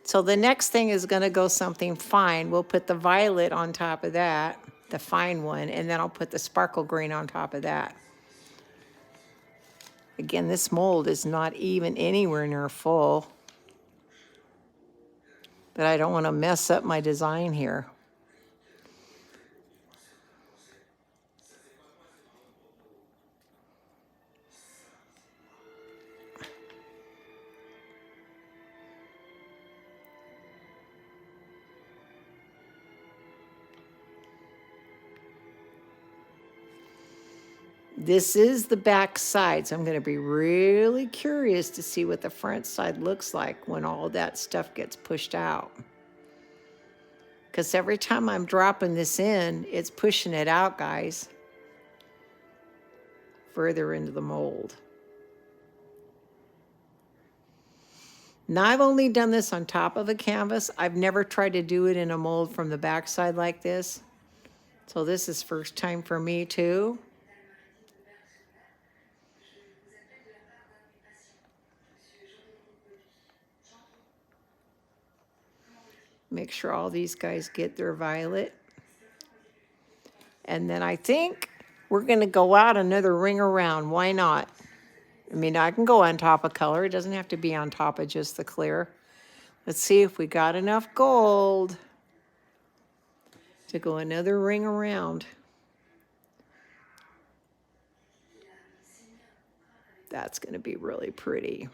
So the next thing is going to go something fine. We'll put the violet on top of that, the fine one, and then I'll put the sparkle green on top of that. Again, this mold is not even anywhere near full. But I don't want to mess up my design here. This is the back side, so I'm going to be really curious to see what the front side looks like when all that stuff gets pushed out. Because every time I'm dropping this in, it's pushing it out, guys, further into the mold. Now, I've only done this on top of a canvas. I've never tried to do it in a mold from the backside like this. So this is first time for me too. Make sure all these guys get their violet. And then I think we're gonna go out another ring around. Why not? I mean, I can go on top of color. It doesn't have to be on top of just the clear. Let's see if we got enough gold to go another ring around. That's gonna be really pretty.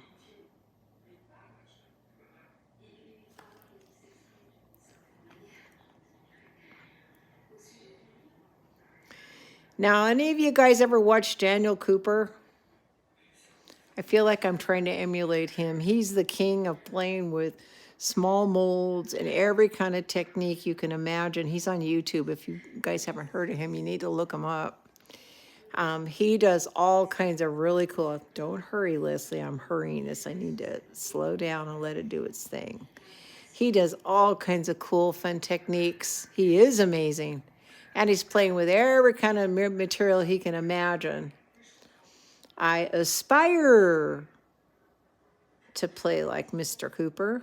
Now, any of you guys ever watched Daniel Cooper? I feel like I'm trying to emulate him. He's the king of playing with small molds and every kind of technique you can imagine. He's on YouTube. If you guys haven't heard of him, you need to look him up. He does all kinds of really cool. Don't hurry, Leslie. I'm hurrying this. I need to slow down and let it do its thing. He does all kinds of cool, fun techniques. He is amazing. And he's playing with every kind of material he can imagine. I aspire to play like Mr. Cooper.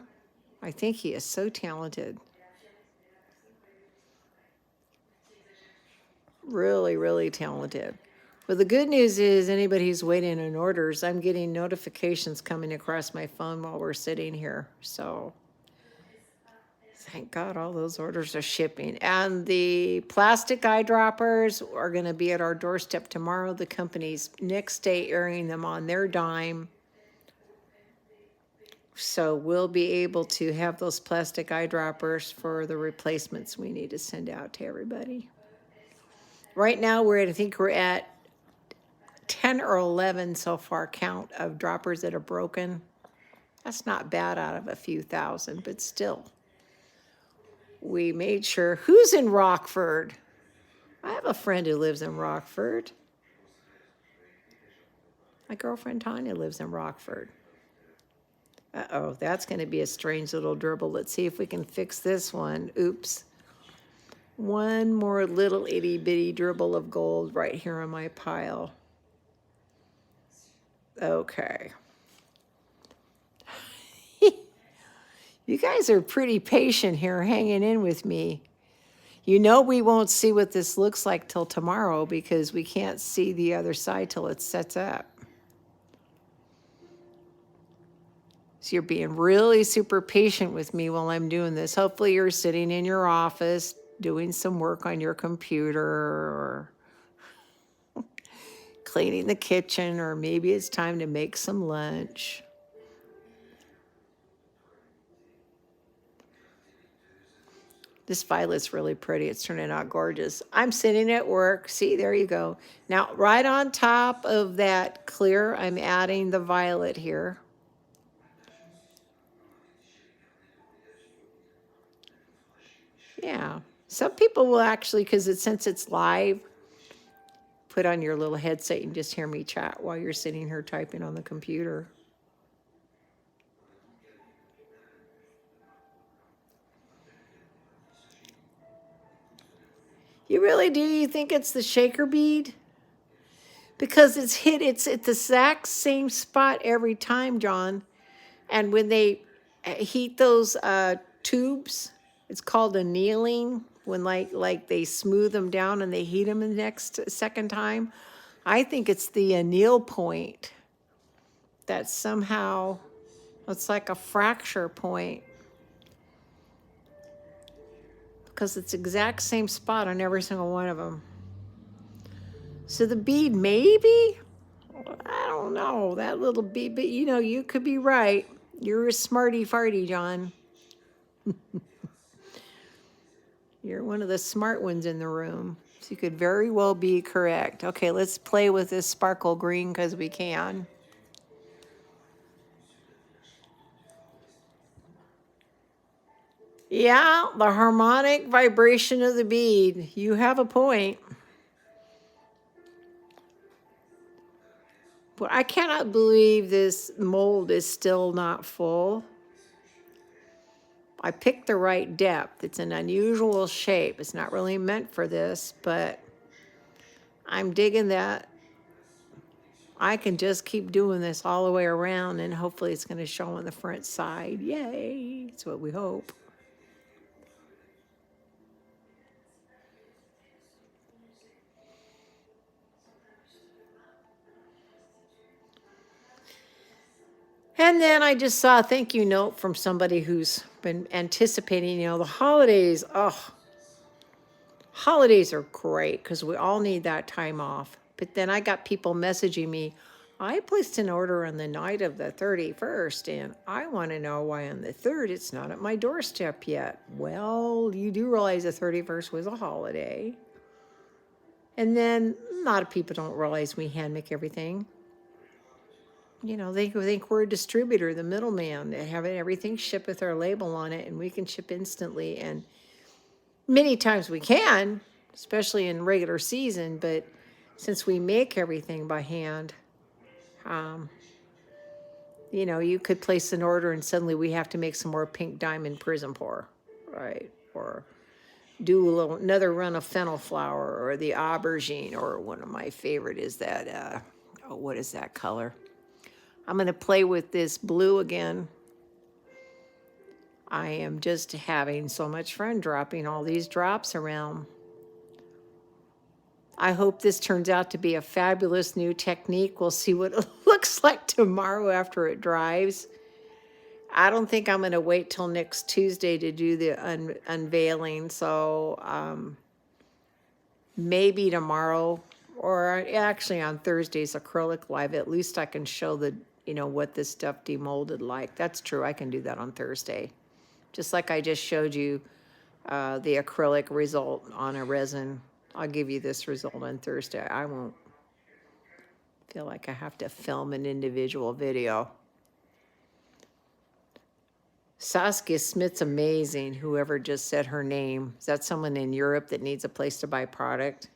I think he is so talented. Really, really talented. But the good news is anybody who's waiting on orders, I'm getting notifications coming across my phone while we're sitting here. So thank God all those orders are shipping. And the plastic eyedroppers are going to be at our doorstep tomorrow. The company's next day airing them on their dime. So we'll be able to have those plastic eyedroppers for the replacements we need to send out to everybody. Right now, I think we're at 10 or 11 so far count of droppers that are broken. That's not bad out of a few thousand, but still. We made sure. Who's in Rockford? I have a friend who lives in Rockford. My girlfriend Tanya lives in Rockford. Uh-oh, that's going to be a strange little dribble. Let's see if we can fix this one. Oops. One more little itty-bitty dribble of gold right here on my pile. Okay. You guys are pretty patient here, hanging in with me. You know we won't see what this looks like till tomorrow because we can't see the other side till it sets up. So you're being really super patient with me while I'm doing this. Hopefully you're sitting in your office doing some work on your computer or cleaning the kitchen, or maybe it's time to make some lunch. This violet's really pretty. It's turning out gorgeous. I'm sitting at work. See, there you go. Now, right on top of that clear, I'm adding the violet here. Yeah. Some people will actually, since it's live, put on your little headset and just hear me chat while you're sitting here typing on the computer. You really do? You think it's the shaker bead? Because it's at the exact same spot every time, John. And when they heat those tubes, it's called annealing, when like they smooth them down and they heat them the next second time. I think it's the anneal point that somehow, it's like a fracture point. Because it's exact same spot on every single one of them. So the bead, maybe? I don't know, that little bead, but you know, you could be right. You're a smarty farty, John. You're one of the smart ones in the room. So you could very well be correct. Okay, let's play with this sparkle green because we can. Yeah, the harmonic vibration of the bead. You have a point. But I cannot believe this mold is still not full. I picked the right depth. It's an unusual shape. It's not really meant for this, but I'm digging that. I can just keep doing this all the way around, and hopefully it's going to show on the front side. Yay! That's what we hope. And then I just saw a thank you note from somebody who's been anticipating, the holidays. Oh, holidays are great because we all need that time off. But then I got people messaging me, I placed an order on the night of the 31st, and I want to know why on the 3rd it's not at my doorstep yet. Well, you do realize the 31st was a holiday. And then a lot of people don't realize we hand make everything. They think we're a distributor, the middleman, having everything shipped with our label on it, and we can ship instantly. And many times we can, especially in regular season, but since we make everything by hand, you could place an order and suddenly we have to make some more pink diamond PrizmPour, right? Or do another run of fennel flower or the aubergine, or one of my favorite is that, what is that color? I'm going to play with this blue again. I am just having so much fun dropping all these drops around. I hope this turns out to be a fabulous new technique. We'll see what it looks like tomorrow after it dries. I don't think I'm going to wait till next Tuesday to do the unveiling. So maybe tomorrow, or actually on Thursday's acrylic live, at least I can show what this stuff demolded like. That's true. I can do that on Thursday. Just like I just showed you the acrylic result on a resin. I'll give you this result on Thursday. I won't feel like I have to film an individual video. Saskia Smith's amazing, whoever just said her name. Is that someone in Europe that needs a place to buy product?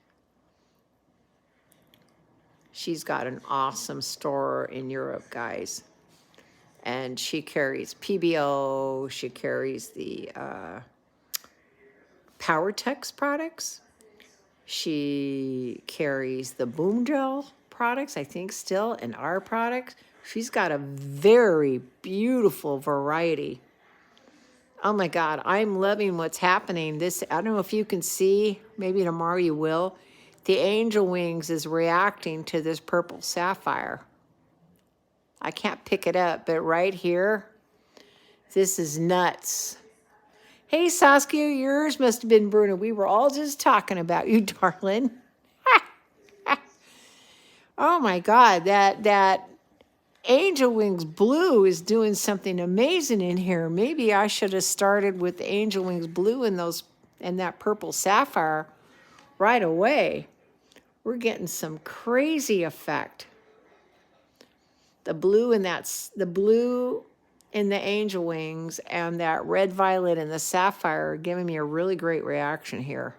She's got an awesome store in Europe, guys. And she carries PBO. She carries the PowerTex products. She carries the Boom Gel products, I think still, and our products. She's got a very beautiful variety. Oh my God, I'm loving what's happening. I don't know if you can see, maybe tomorrow you will. The Angelwings is reacting to this purple sapphire. I can't pick it up, but right here, this is nuts. Hey, Saskia, yours must have been Bruno. We were all just talking about you, darling. Oh my God, that Angelwings blue is doing something amazing in here. Maybe I should have started with the Angelwings blue and that purple sapphire right away. We're getting some crazy effect. The blue in the Angelwings and that red violet and the sapphire are giving me a really great reaction here.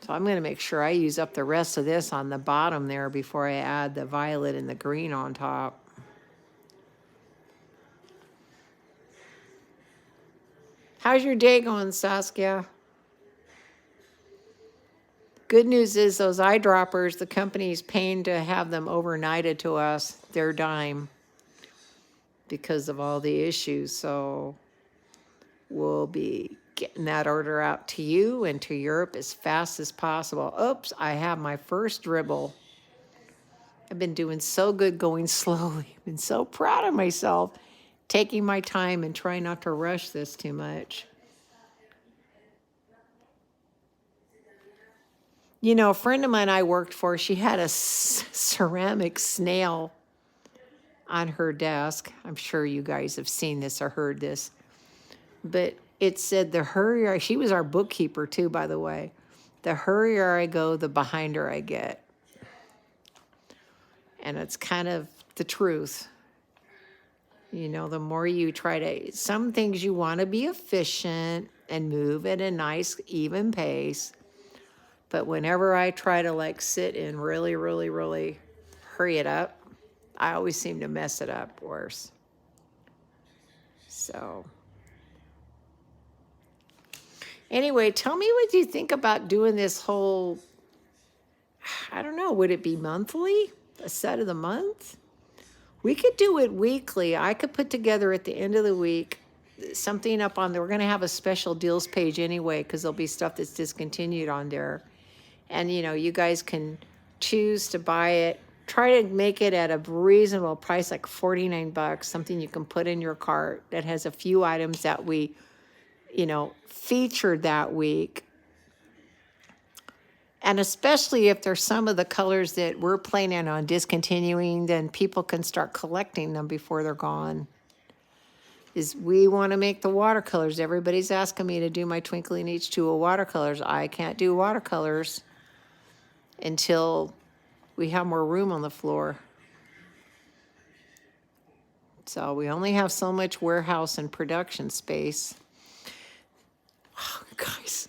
So I'm going to make sure I use up the rest of this on the bottom there before I add the violet and the green on top. How's your day going, Saskia? Good news is those eyedroppers, the company's paying to have them overnighted to us, their dime, because of all the issues. So we'll be getting that order out to you and to Europe as fast as possible. Oops, I have my first dribble. I've been doing so good going slowly. I've been so proud of myself, taking my time and trying not to rush this too much. A friend of mine I worked for, she had a ceramic snail on her desk. I'm sure you guys have seen this or heard this. But it said, the hurrier, she was our bookkeeper too, by the way. The hurrier I go, the behinder I get. And it's kind of the truth. The more you try to, some things you want to be efficient and move at a nice, even pace. But whenever I try to sit and really, really, really hurry it up, I always seem to mess it up worse. So anyway, tell me what you think about doing this whole, I don't know, would it be monthly? A set of the month? We could do it weekly. I could put together at the end of the week something up on there. We're going to have a special deals page anyway, because there'll be stuff that's discontinued on there. And, you know, you guys can choose to buy it. Try to make it at a reasonable price, like 49 bucks, something you can put in your cart that has a few items that we, you know, featured that week. And especially if there's some of the colors that we're planning on discontinuing, then people can start collecting them before they're gone. Is we want to make the watercolors. Everybody's asking me to do my Twinkling H2O watercolors. I can't do watercolors until we have more room on the floor. So we only have so much warehouse and production space. Oh, guys.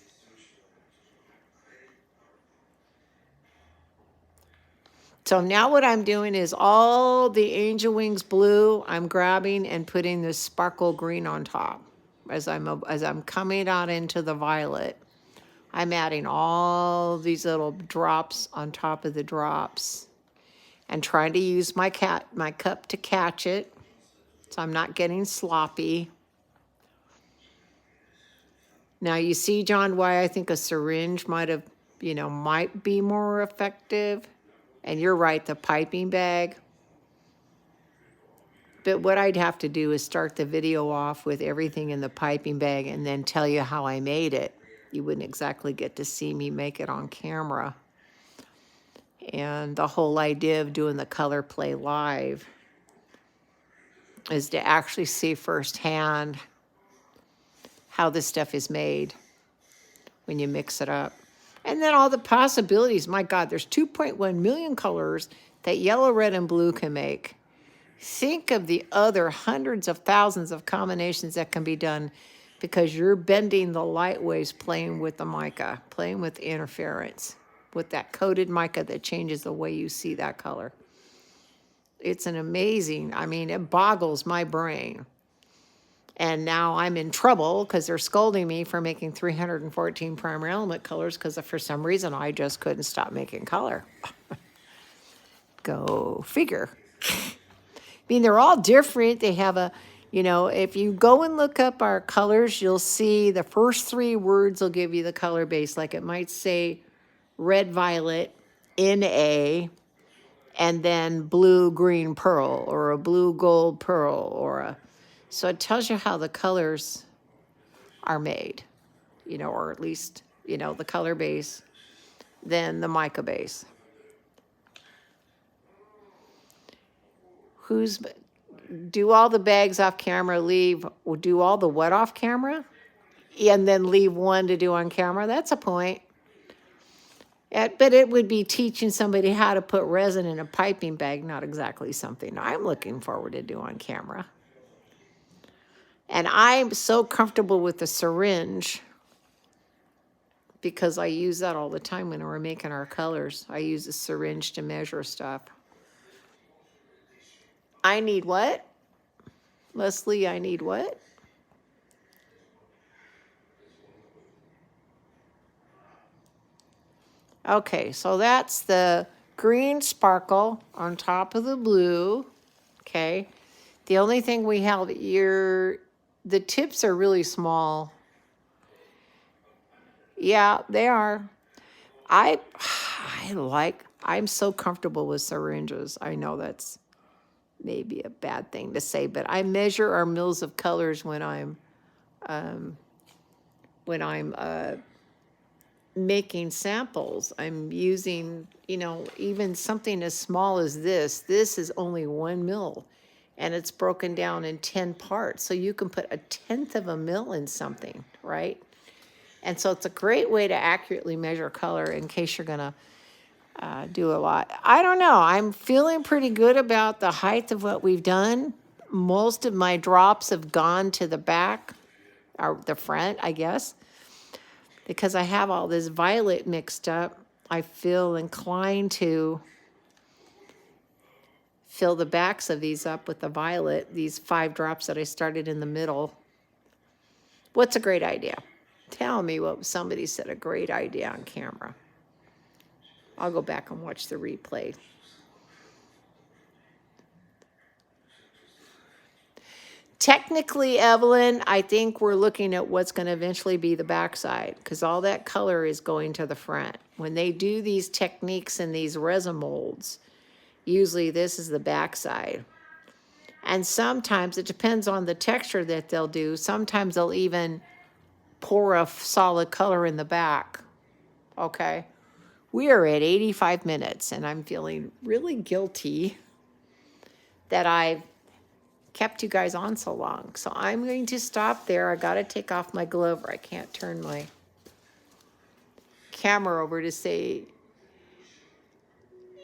So now what I'm doing is all the Angelwings blue, I'm grabbing and putting this sparkle green on top. As I'm coming out into the violet, I'm adding all these little drops on top of the drops and trying to use my cup to catch it, so I'm not getting sloppy. Now you see, John, why I think a syringe might be more effective. And you're right, the piping bag. But what I'd have to do is start the video off with everything in the piping bag and then tell you how I made it. You wouldn't exactly get to see me make it on camera. And the whole idea of doing the ColorPlay live is to actually see firsthand how this stuff is made when you mix it up. And then all the possibilities. My God, there's 2.1 million colors that yellow, red, and blue can make. Think of the other hundreds of thousands of combinations that can be done because you're bending the light waves, playing with the mica, playing with interference, with that coated mica that changes the way you see that color. It's an amazing, I mean, it boggles my brain. And now I'm in trouble because they're scolding me for making 314 primary element colors because for some reason I just couldn't stop making color. Go figure. I mean, they're all different. They have a, you know, if you go and look up our colors, you'll see the first 3 words will give you the color base. Like it might say red, violet, NA, and then blue, green, pearl, or a blue, gold, pearl, or a... So it tells you how the colors are made, you know, or at least, you know, the color base, then the mica base. Do all the bags off camera, do all the what off camera? And then leave one to do on camera? That's a point. But it would be teaching somebody how to put resin in a piping bag, not exactly something I'm looking forward to do on camera. And I'm so comfortable with the syringe because I use that all the time when we're making our colors. I use a syringe to measure stuff. I need what? Leslie, I need what? Okay, so that's the green sparkle on top of the blue. Okay. The only thing we have here, the tips are really small. Yeah, they are. I'm so comfortable with syringes. I know that's maybe a bad thing to say, but I measure our mils of colors when I'm making samples. I'm using, you know, even something as small as this. This is only 1 mil. And it's broken down in 10 parts. So you can put 1/10 of a mil in something, right? And so it's a great way to accurately measure color in case you're going to do a lot. I don't know. I'm feeling pretty good about the height of what we've done. Most of my drops have gone to the back, or the front, I guess. Because I have all this violet mixed up, I feel inclined to fill the backs of these up with the violet, these 5 drops that I started in the middle. What's a great idea? Tell me what somebody said a great idea on camera. I'll go back and watch the replay. Technically, Evelyn, I think we're looking at what's going to eventually be the backside, because all that color is going to the front. When they do these techniques in these resin molds, usually this is the backside. And sometimes it depends on the texture that they'll do. Sometimes they'll even pour a solid color in the back. Okay. We are at 85 minutes, and I'm feeling really guilty that I've kept you guys on so long. So I'm going to stop there. I got to take off my glove, or I can't turn my camera over to say,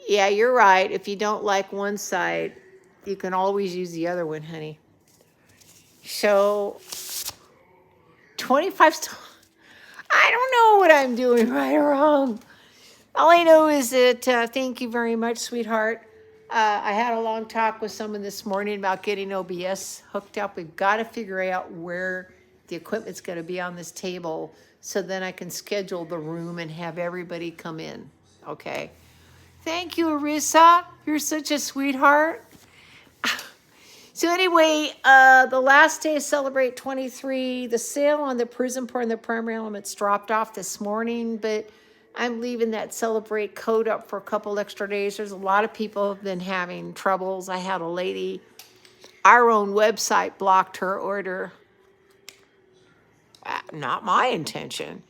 yeah, you're right. If you don't like one side, you can always use the other one, honey. So 25, I don't know what I'm doing right or wrong. All I know is that thank you very much, sweetheart. I had a long talk with someone this morning about getting OBS hooked up. We've got to figure out where the equipment's going to be on this table so then I can schedule the room and have everybody come in. Okay. Thank you, Arissa. You're such a sweetheart. So anyway, the last day of Celebrate 23, the sale on the PrizmPour and the primary elements dropped off this morning, but I'm leaving that Celebrate code up for a couple extra days. There's a lot of people have been having troubles. I had a lady, our own website blocked her order. Not my intention.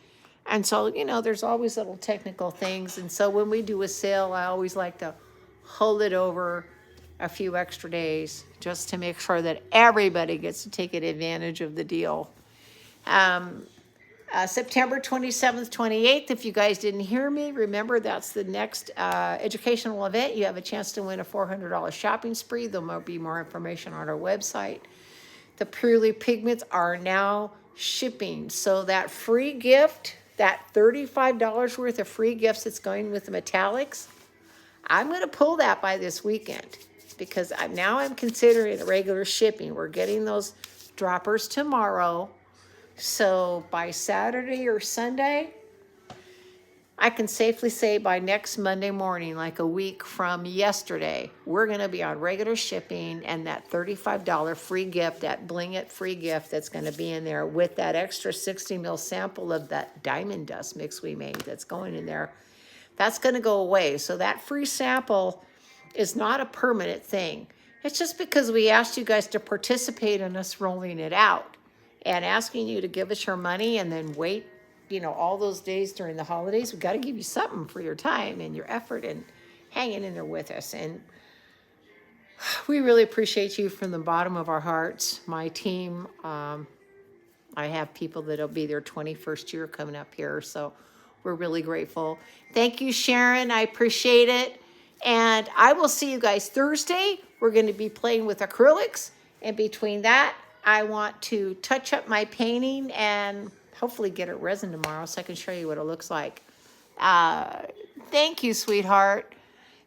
And so, you know, there's always little technical things. And so when we do a sale, I always like to hold it over a few extra days just to make sure that everybody gets to take advantage of the deal. September 27th, 28th, if you guys didn't hear me, remember that's the next educational event. You have a chance to win a $400 shopping spree. There will be more information on our website. The Purely Pigments are now shipping. So that free gift, that $35 worth of free gifts that's going with the metallics, I'm going to pull that by this weekend because I'm considering regular shipping. We're getting those droppers tomorrow. So by Saturday or Sunday, I can safely say by next Monday morning, like a week from yesterday, we're going to be on regular shipping, and that $35 free gift, that BlingIT free gift that's going to be in there with that extra 60 ml sample of that diamond dust mix we made that's going in there, that's going to go away. So that free sample is not a permanent thing. It's just because we asked you guys to participate in us rolling it out and asking you to give us your money and then wait, you know, all those days during the holidays. We've got to give you something for your time and your effort and hanging in there with us. And we really appreciate you from the bottom of our hearts. My team, I have people that'll be their 21st year coming up here. So we're really grateful. Thank you, Sharon. I appreciate it. And I will see you guys Thursday. We're going to be playing with acrylics. And between that, I want to touch up my painting and hopefully get it resin tomorrow so I can show you what it looks like. Thank you, sweetheart.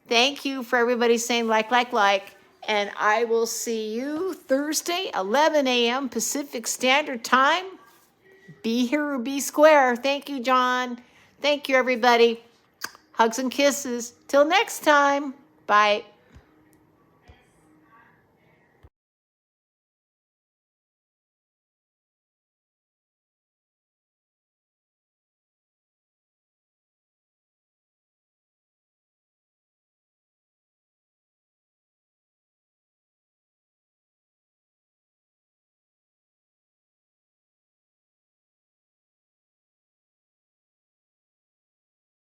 Thank you for everybody saying like. And I will see you Thursday, 11 a.m. Pacific Standard Time. Be here or be square. Thank you, John. Thank you, everybody. Hugs and kisses. Till next time. Bye.